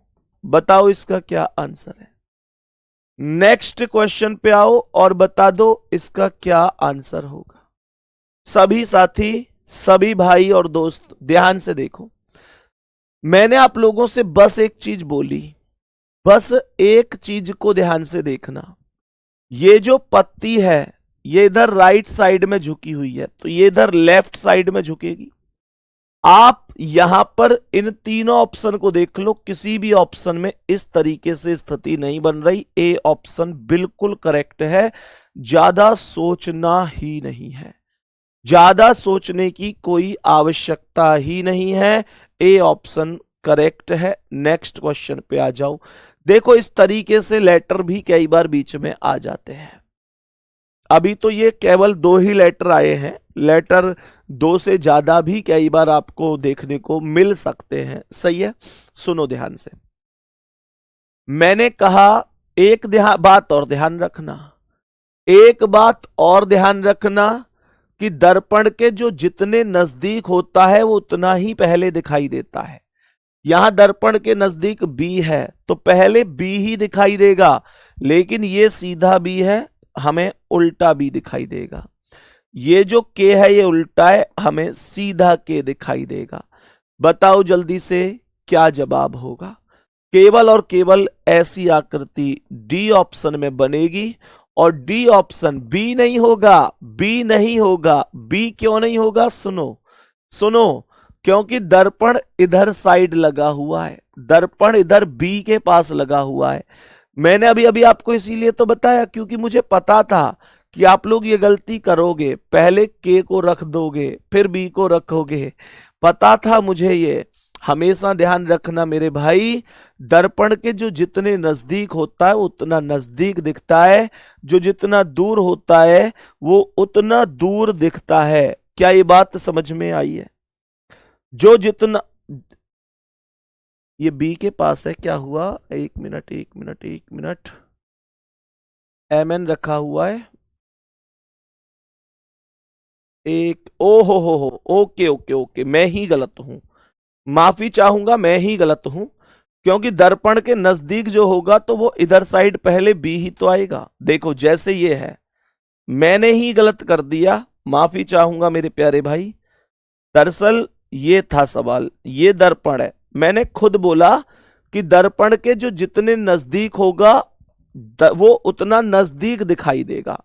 बताओ इसका क्या आंसर है। नेक्स्ट क्वेश्चन पे आओ और बता दो इसका क्या आंसर होगा। सभी साथी, सभी भाई और दोस्त ध्यान से देखो, मैंने आप लोगों से बस एक चीज बोली, बस एक चीज को ध्यान से देखना। ये जो पत्ती है ये इधर राइट साइड में झुकी हुई है, तो ये इधर लेफ्ट साइड में झुकेगी। आप यहां पर इन तीनों ऑप्शन को देख लो, किसी भी ऑप्शन में इस तरीके से स्थिति नहीं बन रही। ए ऑप्शन बिल्कुल करेक्ट है, ज्यादा सोचना ही नहीं है, ज्यादा सोचने की कोई आवश्यकता ही नहीं है। ए ऑप्शन करेक्ट है। नेक्स्ट क्वेश्चन पे आ जाओ। देखो इस तरीके से लेटर भी कई बार बीच में आ जाते हैं। अभी तो ये केवल 2 ही लेटर आए हैं, लेटर 2 से ज्यादा भी कई बार आपको देखने को मिल सकते हैं। सही है, सुनो ध्यान से। मैंने कहा एक बात और ध्यान रखना, एक बात और ध्यान रखना कि दर्पण के जो जितने नजदीक होता है वो उतना ही पहले दिखाई देता है। यहां दर्पण के नजदीक बी है तो पहले बी ही दिखाई देगा, लेकिन ये सीधा बी है, हमें उल्टा बी दिखाई देगा। ये जो के है ये उल्टा है, हमें सीधा के दिखाई देगा। बताओ जल्दी से क्या जवाब होगा। केवल और केवल ऐसी आकृति डी ऑप्शन में बनेगी, और डी ऑप्शन बी नहीं होगा, बी नहीं होगा। बी क्यों नहीं होगा? सुनो सुनो, क्योंकि दर्पण इधर साइड लगा हुआ है, दर्पण इधर बी के पास लगा हुआ है। मैंने अभी अभी आपको इसीलिए तो बताया क्योंकि मुझे पता था कि आप लोग ये गलती करोगे, पहले के को रख दोगे फिर बी को रखोगे, पता था मुझे ये। हमेशा ध्यान रखना मेरे भाई, दर्पण के जो जितने नजदीक होता है उतना नजदीक दिखता है, जो जितना दूर होता है वो उतना दूर दिखता है। क्या ये बात समझ में आई है? जो जितना, ये बी के पास है, क्या हुआ? एक मिनट एक मिनट एक मिनट, एम एन रखा हुआ है एक, ओ हो, ओके ओके ओके, मैं ही गलत हूं, माफी चाहूंगा, मैं ही गलत हूं। क्योंकि दर्पण के नजदीक जो होगा तो वो इधर साइड पहले बी ही तो आएगा। देखो जैसे ये है, मैंने ही गलत कर दिया, माफी चाहूंगा मेरे प्यारे भाई। दरअसल ये था सवाल, ये दर्पण है, मैंने खुद बोला कि दर्पण के जो जितने नजदीक होगा वो उतना नजदीक दिखाई देगा,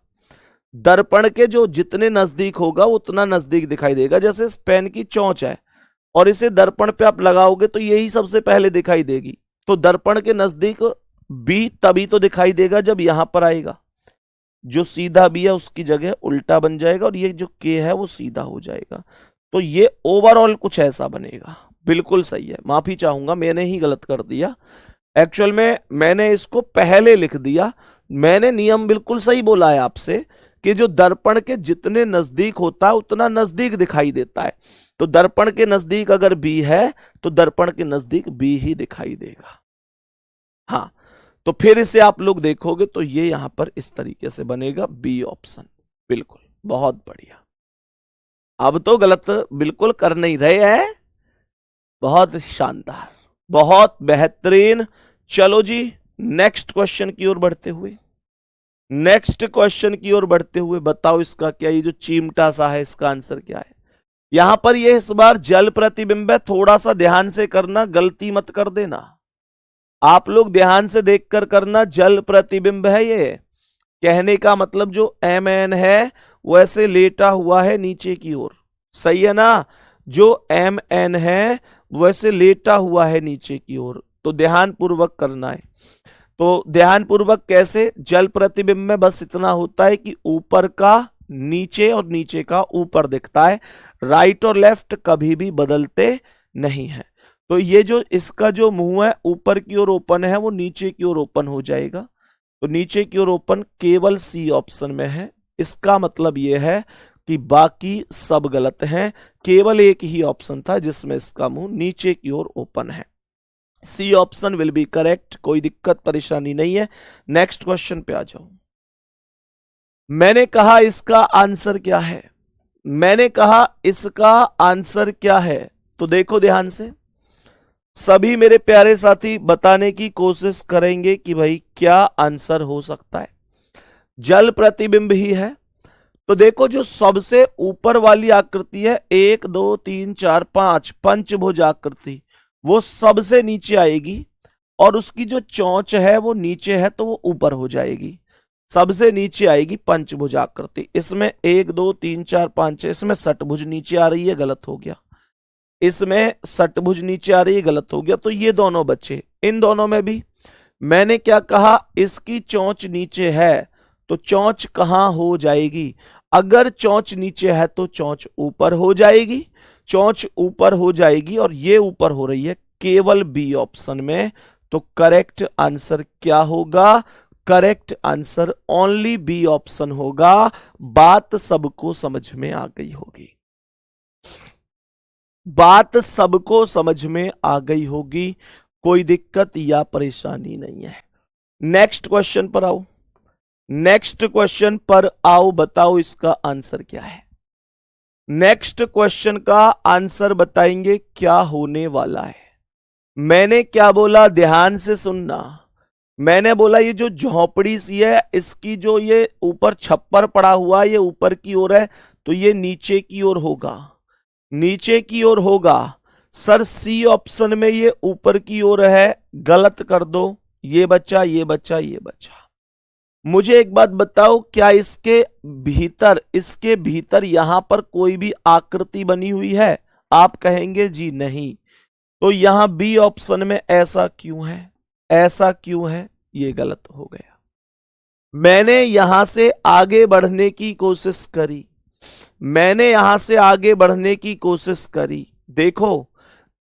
दर्पण के जो जितने नजदीक होगा उतना नजदीक दिखाई देगा। जैसे इस पेन की चोंच है और इसे दर्पण पे आप लगाओगे तो यही सबसे पहले दिखाई देगी, तो दर्पण के नजदीक बी तभी तो दिखाई देगा जब यहां पर आएगा। जो सीधा बी है उसकी जगह उल्टा बन जाएगा और ये जो के है वो सीधा हो जाएगा। तो ये ओवरऑल कुछ ऐसा बनेगा। बिल्कुल सही है, माफी चाहूंगा, मैंने ही गलत कर दिया। एक्चुअल में मैंने इसको पहले लिख दिया। मैंने नियम बिल्कुल सही बोला है आपसे कि जो दर्पण के जितने नजदीक होता है उतना नजदीक दिखाई देता है। तो दर्पण के नजदीक अगर बी है तो दर्पण के नजदीक बी ही दिखाई देगा। हाँ, तो फिर इसे आप लोग देखोगे तो ये यहां पर इस तरीके से बनेगा, बी ऑप्शन। बिल्कुल, बहुत बढ़िया। अब तो गलत बिल्कुल कर नहीं रहे हैं। बहुत शानदार, बहुत बेहतरीन। चलो जी, नेक्स्ट क्वेश्चन की ओर बढ़ते हुए, नेक्स्ट क्वेश्चन की ओर बढ़ते हुए बताओ इसका क्या, ये जो चिमटा सा है इसका आंसर क्या है। यहां पर ये इस बार जल प्रतिबिंब है, थोड़ा सा ध्यान से करना, गलती मत कर देना। आप लोग ध्यान से देखकर करना, जल प्रतिबिंब है ये। कहने का मतलब जो एम एन है वैसे लेटा हुआ है नीचे की ओर, सही है ना। जो एम एन है वैसे लेटा हुआ है नीचे की ओर, तो ध्यान पूर्वक करना है। तो ध्यान पूर्वक कैसे, जल प्रतिबिंब में बस इतना होता है कि ऊपर का नीचे और नीचे का ऊपर दिखता है, राइट और लेफ्ट कभी भी बदलते नहीं है। तो ये जो इसका जो मुंह है ऊपर की ओर ओपन है वो नीचे की ओर ओपन हो जाएगा। तो नीचे की ओर ओपन केवल सी ऑप्शन में है। इसका मतलब यह है कि बाकी सब गलत हैं, केवल एक ही ऑप्शन था जिसमें इसका मुंह नीचे की ओर ओपन है। C option will be correct, कोई दिक्कत परेशानी नहीं है। नेक्स्ट क्वेश्चन पे आ जाओ। मैंने कहा इसका आंसर क्या है, मैंने कहा इसका आंसर क्या है। तो देखो ध्यान से, सभी मेरे प्यारे साथी बताने की कोशिश करेंगे कि भाई क्या आंसर हो सकता है। जल प्रतिबिंब ही है। तो देखो जो सबसे ऊपर वाली आकृति है, 1 2 3 4 5 पंचभुज आकृति, वो सबसे नीचे आएगी और उसकी जो चोंच है वो नीचे है तो वो ऊपर हो जाएगी। सबसे नीचे आएगी पंचभुज आकृति। इसमें 1 2 3 4 5 इसमें षटभुज नीचे आ रही है, गलत हो गया। इसमें षटभुज नीचे आ रही है, गलत हो गया। तो ये दोनों बच्चे, इन दोनों में भी मैंने क्या कहा, इसकी चोंच नीचे है तो चोंच कहां हो जाएगी। अगर चोंच नीचे है तो चोंच ऊपर हो जाएगी, चोंच ऊपर हो जाएगी और ये ऊपर हो रही है केवल बी ऑप्शन में। तो करेक्ट आंसर क्या होगा, correct answer only B option होगा। बात सबको समझ में आ गई होगी, बात सबको समझ में आ गई होगी, कोई दिक्कत या परेशानी नहीं है। नेक्स्ट क्वेश्चन पर आओ, नेक्स्ट क्वेश्चन पर आओ, बताओ इसका आंसर क्या है। नेक्स्ट क्वेश्चन का आंसर बताएंगे क्या होने वाला है। मैंने क्या बोला, ध्यान से सुनना। मैंने बोला ये जो झोपड़ी सी है इसकी जो ये ऊपर छप्पर पड़ा हुआ है ये ऊपर की ओर है, तो ये नीचे की ओर होगा, नीचे की ओर होगा। सर सी ऑप्शन में ये ऊपर की ओर है, गलत कर दो। ये बच्चा, ये बच्चा, ये बच्चा। मुझे एक बात बताओ, क्या इसके भीतर यहां पर कोई भी आकृति बनी हुई है। आप कहेंगे जी नहीं। तो यहां बी ऑप्शन में ऐसा क्यों है, ऐसा क्यों है, ये गलत हो गया। मैंने यहां से आगे बढ़ने की कोशिश करी, मैंने यहां से आगे बढ़ने की कोशिश करी। देखो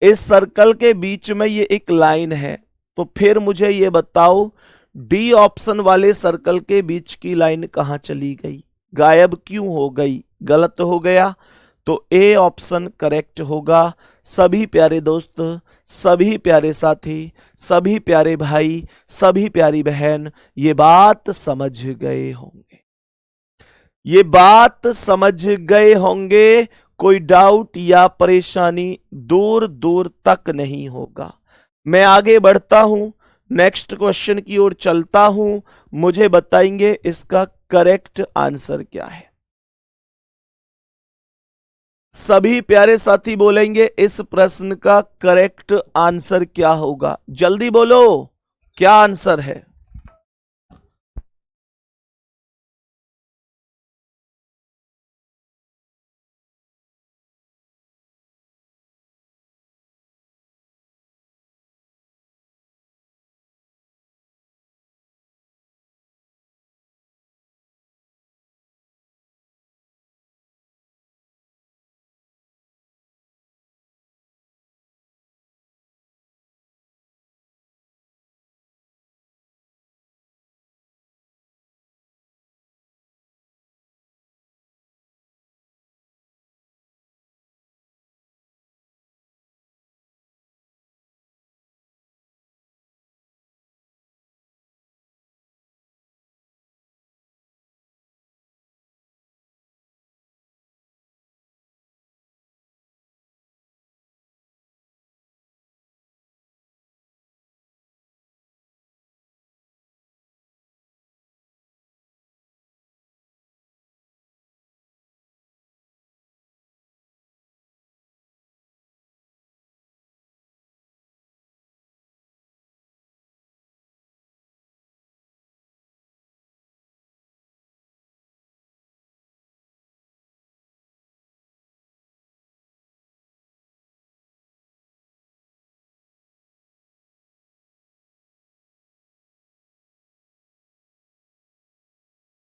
इस सर्कल के बीच में ये एक लाइन है, तो फिर मुझे ये बताओ डी ऑप्शन वाले सर्कल के बीच की लाइन कहां चली गई, गायब क्यों हो गई, गलत हो गया। तो ए ऑप्शन करेक्ट होगा। सभी प्यारे दोस्त, सभी प्यारे साथी, सभी प्यारे भाई, सभी प्यारी बहन ये बात समझ गए होंगे, ये बात समझ गए होंगे। कोई डाउट या परेशानी दूर दूर तक नहीं होगा। मैं आगे बढ़ता हूं, नेक्स्ट क्वेश्चन की ओर चलता हूं। मुझे बताएंगे इसका करेक्ट आंसर क्या है। सभी प्यारे साथी बोलेंगे इस प्रश्न का करेक्ट आंसर क्या होगा, जल्दी बोलो क्या आंसर है।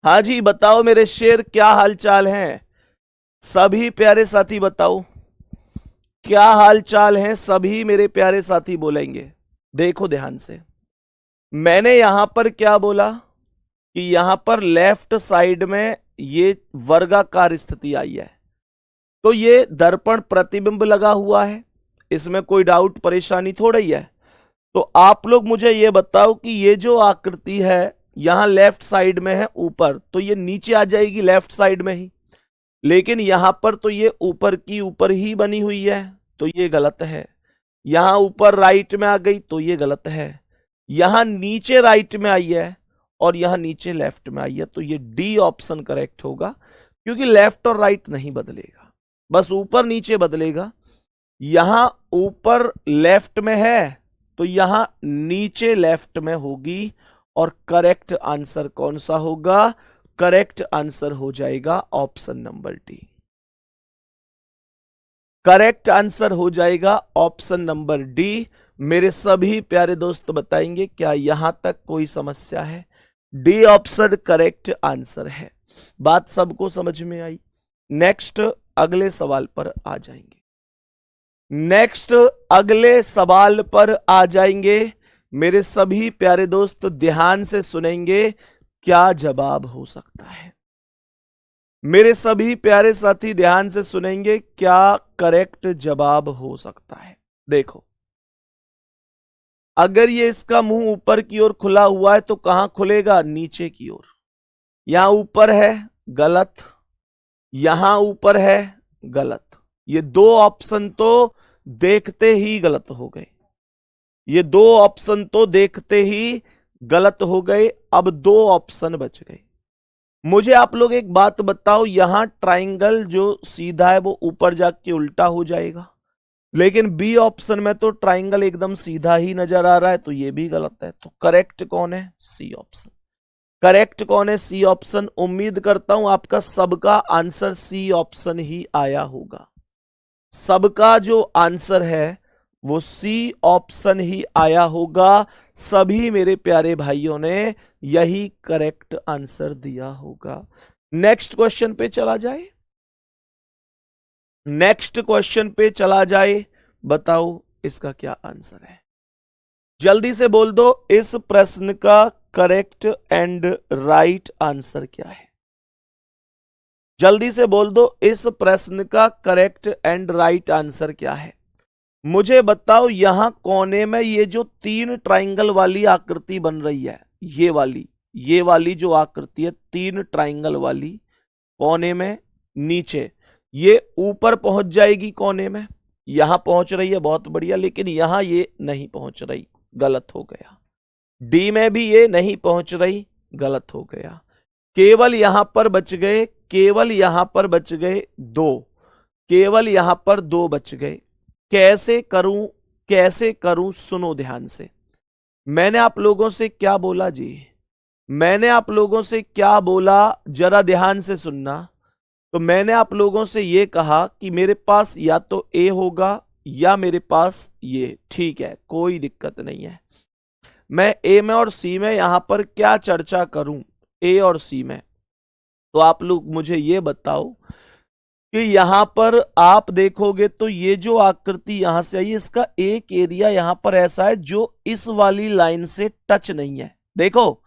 हाँ जी, बताओ मेरे शेर, क्या हाल चाल है? सभी प्यारे साथी बताओ क्या हाल चाल है? सभी मेरे प्यारे साथी बोलेंगे। देखो ध्यान से, मैंने यहां पर क्या बोला कि यहां पर लेफ्ट साइड में ये वर्गाकार स्थिति आई है, तो ये दर्पण प्रतिबिंब लगा हुआ है, इसमें कोई डाउट परेशानी थोड़ा ही है। तो आप लोग मुझे ये बताओ कि ये जो आकृति है यहां लेफ्ट साइड में है ऊपर, तो ये नीचे आ जाएगी लेफ्ट साइड में ही, लेकिन यहां पर तो ये ऊपर की ऊपर ही बनी हुई है, तो ये गलत है। यहां ऊपर राइट में आ गई तो ये गलत है। यहां नीचे राइट में आई है और यहां नीचे लेफ्ट में आई है, तो ये डी ऑप्शन करेक्ट होगा, क्योंकि लेफ्ट और राइट नहीं बदलेगा, बस ऊपर नीचे बदलेगा। यहां ऊपर लेफ्ट में है तो यहां नीचे लेफ्ट में होगी, और करेक्ट आंसर कौन सा होगा? करेक्ट आंसर हो जाएगा option number D. Correct answer हो जाएगा ऑप्शन नंबर डी। मेरे सभी प्यारे दोस्त बताएंगे क्या यहां तक कोई समस्या है? डी ऑप्शन करेक्ट आंसर है। बात सबको समझ में आई? नेक्स्ट अगले सवाल पर आ जाएंगे। नेक्स्ट अगले सवाल पर आ जाएंगे। मेरे सभी प्यारे दोस्त ध्यान से सुनेंगे, क्या जवाब हो सकता है? मेरे सभी प्यारे साथी ध्यान से सुनेंगे, क्या करेक्ट जवाब हो सकता है? देखो, अगर ये इसका मुंह ऊपर की ओर खुला हुआ है तो कहां खुलेगा? नीचे की ओर। यहां ऊपर है, गलत। यहां ऊपर है, गलत। ये दो ऑप्शन तो देखते ही गलत हो गए। ये दो ऑप्शन तो देखते ही गलत हो गए। अब दो ऑप्शन बच गए। मुझे आप लोग एक बात बताओ, यहां ट्राइंगल जो सीधा है वो ऊपर जाके उल्टा हो जाएगा, लेकिन बी ऑप्शन में तो ट्राइंगल एकदम सीधा ही नजर आ रहा है, तो ये भी गलत है। तो करेक्ट कौन है? C option. करेक्ट कौन है? C option. उम्मीद करता हूं आपका सबका आंसर सी ऑप्शन ही आया होगा। सबका जो आंसर है वो सी ऑप्शन ही आया होगा। सभी मेरे प्यारे भाइयों ने यही करेक्ट आंसर दिया होगा। नेक्स्ट क्वेश्चन पे चला जाए। नेक्स्ट क्वेश्चन पे चला जाए। बताओ इसका क्या आंसर है? जल्दी से बोल दो, इस प्रश्न का करेक्ट एंड राइट आंसर क्या है? जल्दी से बोल दो, इस प्रश्न का करेक्ट एंड राइट आंसर क्या है? मुझे बताओ, यहां कोने में ये जो तीन ट्राइंगल वाली आकृति बन रही है, ये वाली जो आकृति है तीन ट्राइंगल वाली, कोने में नीचे, ये ऊपर पहुंच जाएगी कोने में। यहां पहुंच रही है, बहुत बढ़िया, लेकिन यहां ये नहीं पहुंच रही, गलत हो गया। डी में भी ये नहीं पहुंच रही, गलत हो गया। केवल यहां पर बच गए, केवल यहां पर बच गए दो, केवल यहां पर दो बच गए। कैसे करूं, कैसे करूं? सुनो ध्यान से। मैंने आप लोगों से क्या बोला जी? मैंने आप लोगों से क्या बोला? जरा ध्यान से सुनना। तो मैंने आप लोगों से यह कहा कि मेरे पास या तो ए होगा या मेरे पास ये, ठीक है, कोई दिक्कत नहीं है। मैं ए में और सी में यहां पर क्या चर्चा करूं? ए और सी में। तो आप लोग मुझे ये बताओ कि यहां पर आप देखोगे तो ये जो आकृति यहां से आई, इसका एक एरिया यहां पर ऐसा है जो इस वाली लाइन से टच नहीं है। देखो,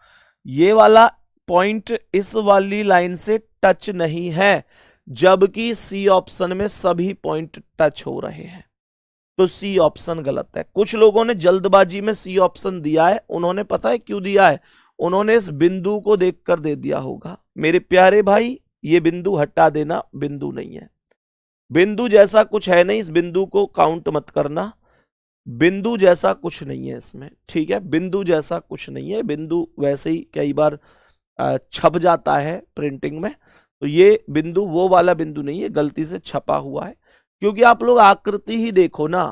ये वाला पॉइंट इस वाली लाइन से टच नहीं है, जबकि सी ऑप्शन में सभी पॉइंट टच हो रहे हैं। तो सी ऑप्शन गलत है। कुछ लोगों ने जल्दबाजी में सी ऑप्शन दिया है। उन्होंने पता है क्यों दिया है? उन्होंने इस बिंदु को देखकर दे दिया होगा। मेरे प्यारे भाई, ये बिंदु हटा देना, बिंदु नहीं है, बिंदु जैसा कुछ है नहीं, इस बिंदु को काउंट मत करना। बिंदु जैसा कुछ नहीं है इसमें, ठीक है, बिंदु जैसा कुछ नहीं है। बिंदु वैसे ही कई बार छप जाता है प्रिंटिंग में, तो ये बिंदु वो वाला बिंदु नहीं है, गलती से छपा हुआ है। क्योंकि आप लोग आकृति ही देखो ना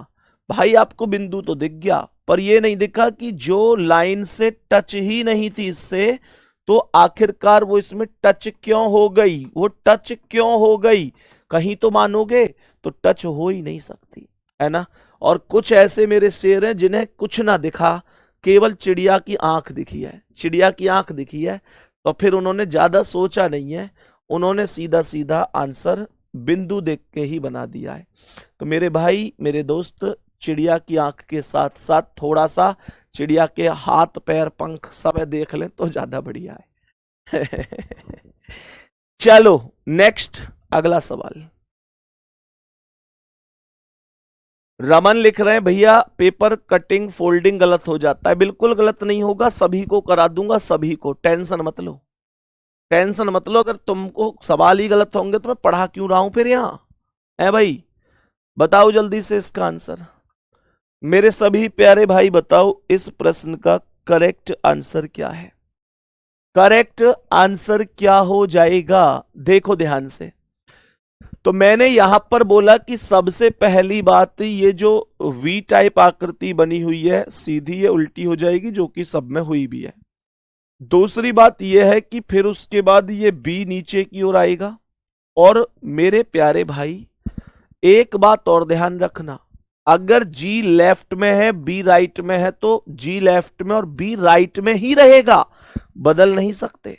भाई, आपको बिंदु तो दिख गया, पर ये नहीं दिखा कि जो लाइन से टच ही नहीं थी इससे, तो आखिरकार वो इसमें टच क्यों हो गई? वो टच क्यों हो गई? कहीं तो मानोगे, तो टच हो ही नहीं सकती, है ना। और कुछ ऐसे मेरे शेर हैं जिन्हें कुछ ना दिखा, केवल चिड़िया की आंख दिखी है, चिड़िया की आंख दिखी है, तो फिर उन्होंने ज्यादा सोचा नहीं है, उन्होंने सीधा सीधा आंसर बिंदु देख के ही बना दिया है। तो मेरे भाई मेरे दोस्त, चिड़िया की आंख के साथ साथ थोड़ा सा चिड़िया के हाथ पैर पंख सब देख लें तो ज्यादा बढ़िया है। चलो नेक्स्ट, अगला सवाल। रमन लिख रहे हैं भैया पेपर कटिंग फोल्डिंग गलत हो जाता है। बिल्कुल गलत नहीं होगा, सभी को करा दूंगा, सभी को, टेंशन मत लो, टेंशन मत लो। अगर तुमको सवाल ही गलत होंगे तो मैं पढ़ा क्यों रहा हूं फिर यहां, है भाई? बताओ जल्दी से इसका आंसर। मेरे सभी प्यारे भाई बताओ इस प्रश्न का करेक्ट आंसर क्या है? करेक्ट आंसर क्या हो जाएगा? देखो ध्यान से। तो मैंने यहां पर बोला कि सबसे पहली बात, ये जो वी टाइप आकृति बनी हुई है सीधी ये उल्टी हो जाएगी, जो कि सब में हुई भी है। दूसरी बात यह है कि फिर उसके बाद ये बी नीचे की ओर आएगा। और मेरे प्यारे भाई एक बात और ध्यान रखना, अगर जी लेफ्ट में है बी राइट में है तो जी लेफ्ट में और बी राइट में ही रहेगा, बदल नहीं सकते।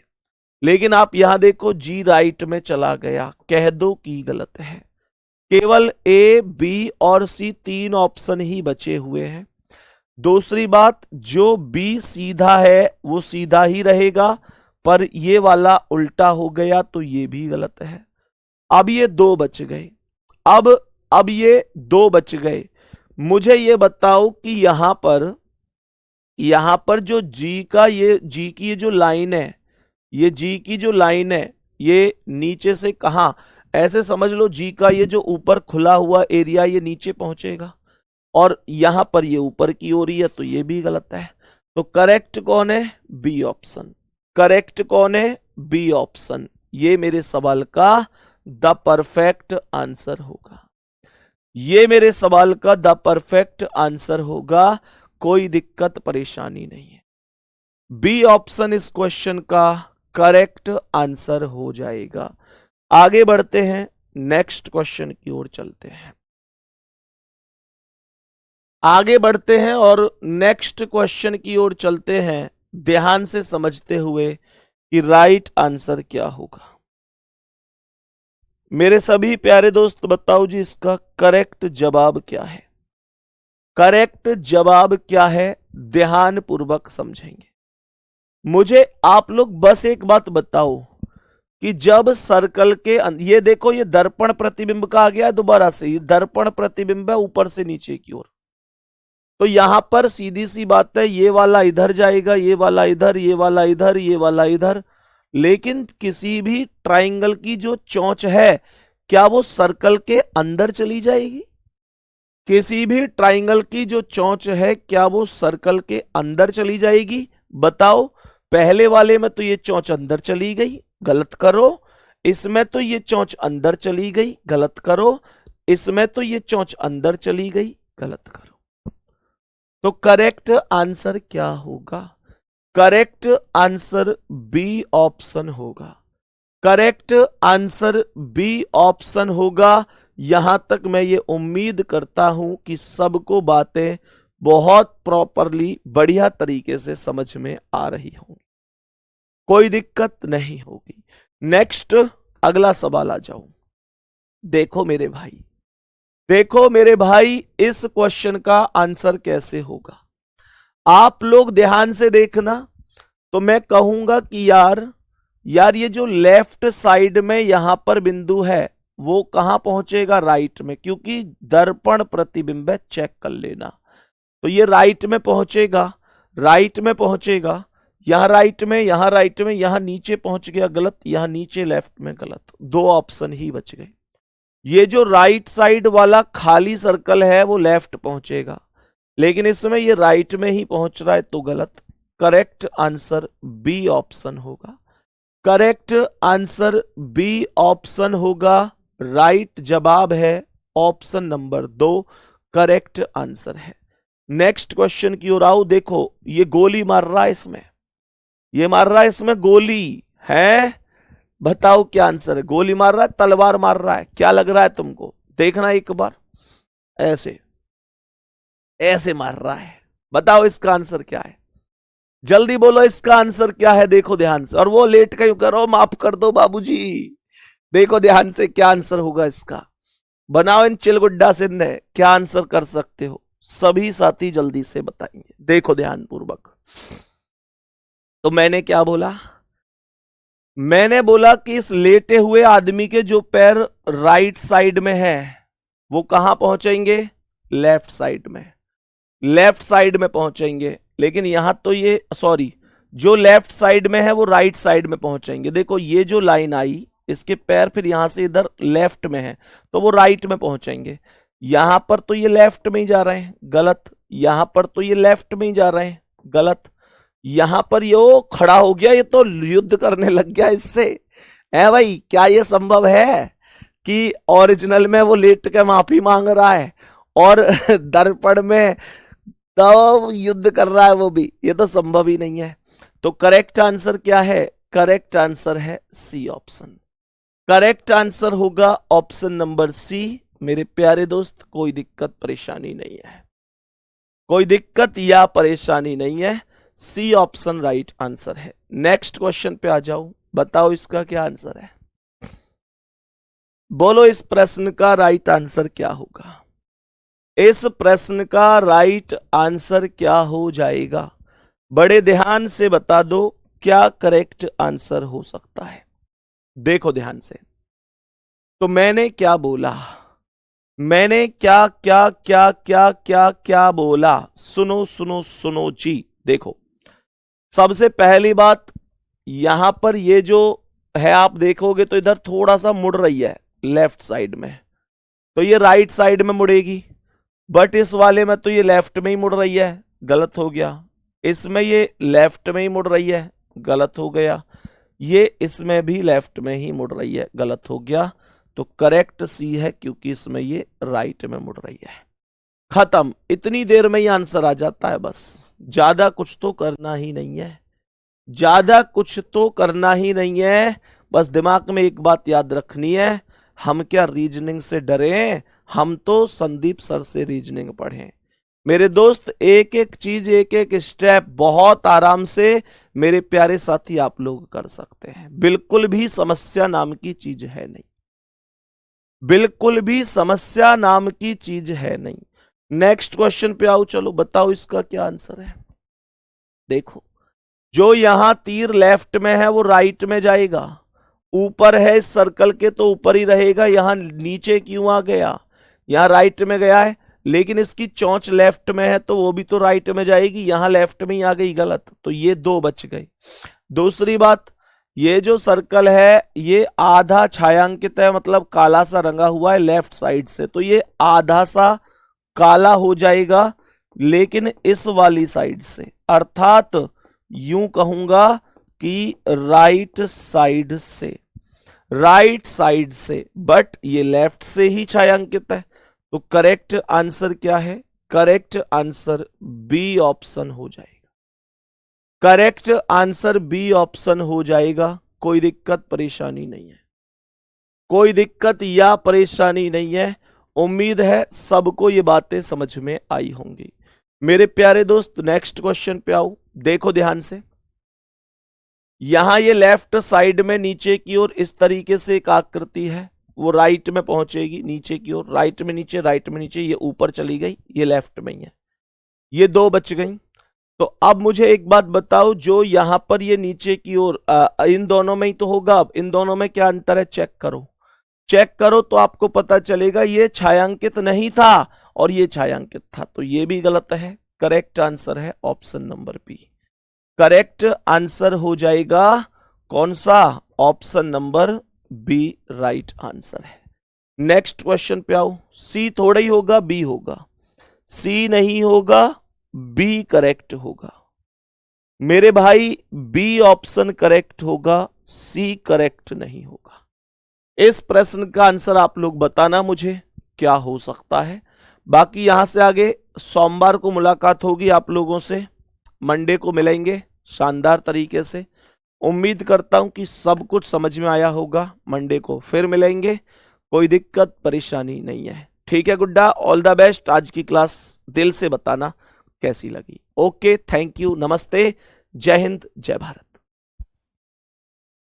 लेकिन आप यहां देखो जी राइट में चला गया, कह दो कि गलत है। केवल ए बी और सी तीन ऑप्शन ही बचे हुए हैं। दूसरी बात, जो बी सीधा है वो सीधा ही रहेगा, पर ये वाला उल्टा हो गया तो ये भी गलत है। अब ये दो बच गए। अब ये दो बच गए। मुझे ये बताओ कि यहां पर जो जी की ये जो लाइन है, ये जी की जो लाइन है ये नीचे से कहां, ऐसे समझ लो जी का ये जो ऊपर खुला हुआ एरिया ये नीचे पहुंचेगा, और यहां पर ये ऊपर की ओर ही है, तो ये भी गलत है। तो करेक्ट कौन है? B option. करेक्ट कौन है? B option. ये मेरे सवाल का द परफेक्ट आंसर होगा। ये मेरे सवाल का द परफेक्ट आंसर होगा, कोई दिक्कत परेशानी नहीं है। बी ऑप्शन इस क्वेश्चन का करेक्ट आंसर हो जाएगा। आगे बढ़ते हैं, नेक्स्ट क्वेश्चन की ओर चलते हैं। आगे बढ़ते हैं और नेक्स्ट क्वेश्चन की ओर चलते हैं, ध्यान से समझते हुए कि राइट आंसर क्या होगा। मेरे सभी प्यारे दोस्त बताओ जी इसका करेक्ट जवाब क्या है? करेक्ट जवाब क्या है? ध्यान पूर्वक समझेंगे। मुझे आप लोग बस एक बात बताओ कि जब सर्कल के ये देखो, ये दर्पण प्रतिबिंब का आ गया दोबारा से, ये दर्पण प्रतिबिंब है ऊपर से नीचे की ओर। तो यहां पर सीधी सी बात है, ये वाला इधर जाएगा, ये वाला इधर, ये वाला इधर, ये वाला इधर। लेकिन किसी भी ट्राइंगल की जो चोंच है क्या वो सर्कल के अंदर चली जाएगी? किसी भी ट्राइंगल की जो चोंच है क्या वो सर्कल के अंदर चली जाएगी? बताओ। पहले वाले में तो ये चोंच अंदर चली गई, गलत करो। इसमें तो ये चोंच अंदर चली गई, गलत करो। इसमें तो ये चोंच अंदर चली गई, गलत करो। तो करेक्ट आंसर क्या होगा? करेक्ट आंसर बी ऑप्शन होगा। करेक्ट आंसर बी ऑप्शन होगा। यहां तक मैं ये उम्मीद करता हूं कि सबको बातें बहुत प्रॉपरली बढ़िया तरीके से समझ में आ रही होंगी, कोई दिक्कत नहीं होगी। नेक्स्ट अगला सवाल आ जाऊं। देखो मेरे भाई, देखो मेरे भाई, इस क्वेश्चन का आंसर कैसे होगा आप लोग ध्यान से देखना। तो मैं कहूंगा कि यार ये जो लेफ्ट साइड में यहां पर बिंदु है वो कहां पहुंचेगा? राइट में, क्योंकि दर्पण प्रतिबिंब है, चेक कर लेना। तो ये राइट में पहुंचेगा, राइट में पहुंचेगा, यहां राइट में, यहां राइट में, यहां नीचे पहुंच गया, गलत। यहां नीचे लेफ्ट में, गलत। दो ऑप्शन ही बच गए। ये जो राइट साइड वाला खाली सर्कल है वो लेफ्ट पहुंचेगा, लेकिन इसमें ये राइट में ही पहुंच रहा है, तो गलत। करेक्ट आंसर बी ऑप्शन होगा। करेक्ट आंसर बी ऑप्शन होगा। राइट जवाब है ऑप्शन नंबर 2, करेक्ट आंसर है। नेक्स्ट क्वेश्चन की ओर आओ। देखो ये गोली मार रहा है इसमें, ये मार रहा है इसमें गोली है। बताओ क्या आंसर है? गोली मार रहा है, तलवार मार रहा है, क्या लग रहा है तुमको? देखना एक बार, ऐसे ऐसे मार रहा है। बताओ इसका आंसर क्या है? जल्दी बोलो इसका आंसर क्या है, देखो ध्यान से। और वो लेट क्यों करो, माफ कर दो बाबूजी। देखो ध्यान से क्या आंसर होगा इसका। बनाओ इन चिलगुड्डा सिंह, क्या आंसर कर सकते हो? सभी साथी जल्दी से बताएंगे, देखो ध्यान पूर्वक। तो मैंने क्या बोला? मैंने बोला कि इस लेटे हुए आदमी के जो पैर राइट साइड में है वो कहां पहुंचेंगे? लेफ्ट साइड में। लेफ्ट साइड में पहुंचेंगे, लेकिन यहां तो ये सॉरी, जो लेफ्ट साइड में है वो राइट साइड में पहुंचेंगे। देखो ये जो लाइन आई, इसके पैर फिर यहां से इधर लेफ्ट में है तो वो राइट में पहुंचेंगे। यहां पर तो ये लेफ्ट में ही जा रहे हैं, गलत। यहां पर तो ये लेफ्ट में ही जा रहे हैं, गलत। यहां पर ये खड़ा हो गया, ये तो युद्ध करने लग गया इससे। है भाई, क्या ये संभव है कि ओरिजिनल में वो लेट के माफी मांग रहा है और दर्पण में तो युद्ध कर रहा है वो भी? ये तो संभव ही नहीं है। तो करेक्ट आंसर क्या है? करेक्ट आंसर है सी ऑप्शन। करेक्ट आंसर होगा ऑप्शन नंबर सी। मेरे प्यारे दोस्त, कोई दिक्कत परेशानी नहीं है, कोई दिक्कत या परेशानी नहीं है। सी ऑप्शन राइट आंसर है। नेक्स्ट क्वेश्चन पे आ जाओ, बताओ इसका क्या आंसर है। बोलो इस प्रश्न का राइट आंसर क्या होगा? इस प्रश्न का राइट आंसर क्या हो जाएगा? बड़े ध्यान से बता दो क्या करेक्ट आंसर हो सकता है। देखो ध्यान से। तो मैंने क्या बोला? मैंने क्या क्या क्या क्या क्या क्या बोला? सुनो सुनो सुनो जी। देखो, सबसे पहली बात, यहां पर ये जो है आप देखोगे तो इधर थोड़ा सा मुड़ रही है लेफ्ट साइड में, तो ये राइट साइड में मुड़ेगी। बट इस वाले में तो ये लेफ्ट में ही मुड़ रही है, गलत हो गया। इसमें ये लेफ्ट में ही मुड़ रही है, गलत हो गया। ये इसमें भी लेफ्ट में ही मुड़ रही है, गलत हो गया। तो करेक्ट सी है, क्योंकि इसमें ये राइट में मुड़ रही है। खत्म, इतनी देर में ही आंसर आ जाता है। बस ज्यादा कुछ तो करना ही नहीं है, ज्यादा कुछ तो करना ही नहीं है। बस दिमाग में एक बात याद रखनी है, हम क्या रीजनिंग से डरे? हम तो संदीप सर से रीजनिंग पढ़े। मेरे दोस्त, एक एक चीज, एक एक स्टेप बहुत आराम से मेरे प्यारे साथी आप लोग कर सकते हैं। बिल्कुल भी समस्या नाम की चीज है नहीं, बिल्कुल भी समस्या नाम की चीज है नहीं। नेक्स्ट क्वेश्चन पे आओ, चलो बताओ इसका क्या आंसर है। देखो, जो यहां तीर लेफ्ट में है वो राइट में जाएगा, ऊपर है इस सर्कल के तो ऊपर ही रहेगा। यहां नीचे क्यों आ गया? यहां राइट में गया है, लेकिन इसकी चोंच लेफ्ट में है तो वो भी तो राइट में जाएगी। यहां लेफ्ट में ही आ गई, गलत। तो ये दो बच गए। दूसरी बात, ये जो सर्कल है ये आधा छायांकित है, मतलब काला सा रंगा हुआ है लेफ्ट साइड से, तो ये आधा सा काला हो जाएगा, लेकिन इस वाली साइड से, अर्थात यूं कहूंगा कि राइट साइड से, राइट साइड से। बट ये लेफ्ट से ही छायांकित है। तो करेक्ट आंसर क्या है? करेक्ट आंसर बी ऑप्शन हो जाएगा। करेक्ट आंसर बी ऑप्शन हो जाएगा। कोई दिक्कत परेशानी नहीं है, कोई दिक्कत या परेशानी नहीं है। उम्मीद है सबको ये बातें समझ में आई होंगी। मेरे प्यारे दोस्त, नेक्स्ट क्वेश्चन पे आओ, देखो ध्यान से। यहां ये लेफ्ट साइड में नीचे की ओर इस तरीके से एक आकृति है, वो राइट में पहुंचेगी नीचे की ओर। राइट में नीचे, राइट में नीचे, ये ऊपर चली गई, ये लेफ्ट में ही है। ये दो बच गई। तो अब मुझे एक बात बताओ, जो यहां पर ये नीचे की ओर, इन दोनों में ही तो होगा। अब इन दोनों में क्या अंतर है, चेक करो। चेक करो तो आपको पता चलेगा ये छायांकित नहीं था और ये छायांकित था, तो ये भी गलत है। करेक्ट आंसर है option number B. Correct answer हो जाएगा कौन सा? Option number B right answer है। नेक्स्ट क्वेश्चन पे आओ। सी थोड़ा ही होगा, बी होगा। सी नहीं होगा, बी करेक्ट होगा। मेरे भाई, बी ऑप्शन करेक्ट होगा, सी करेक्ट नहीं होगा। इस प्रश्न का आंसर आप लोग बताना मुझे क्या हो सकता है। बाकी यहां से आगे सोमवार को मुलाकात होगी आप लोगों से, मंडे को मिलेंगे शानदार तरीके से। उम्मीद करता हूं कि सब कुछ समझ में आया होगा। मंडे को फिर मिलेंगे, कोई दिक्कत परेशानी नहीं है। ठीक है गुड्डा, ऑल द बेस्ट। आज की क्लास दिल से बताना कैसी लगी। ओके, थैंक यू, नमस्ते, जय हिंद, जय भारत।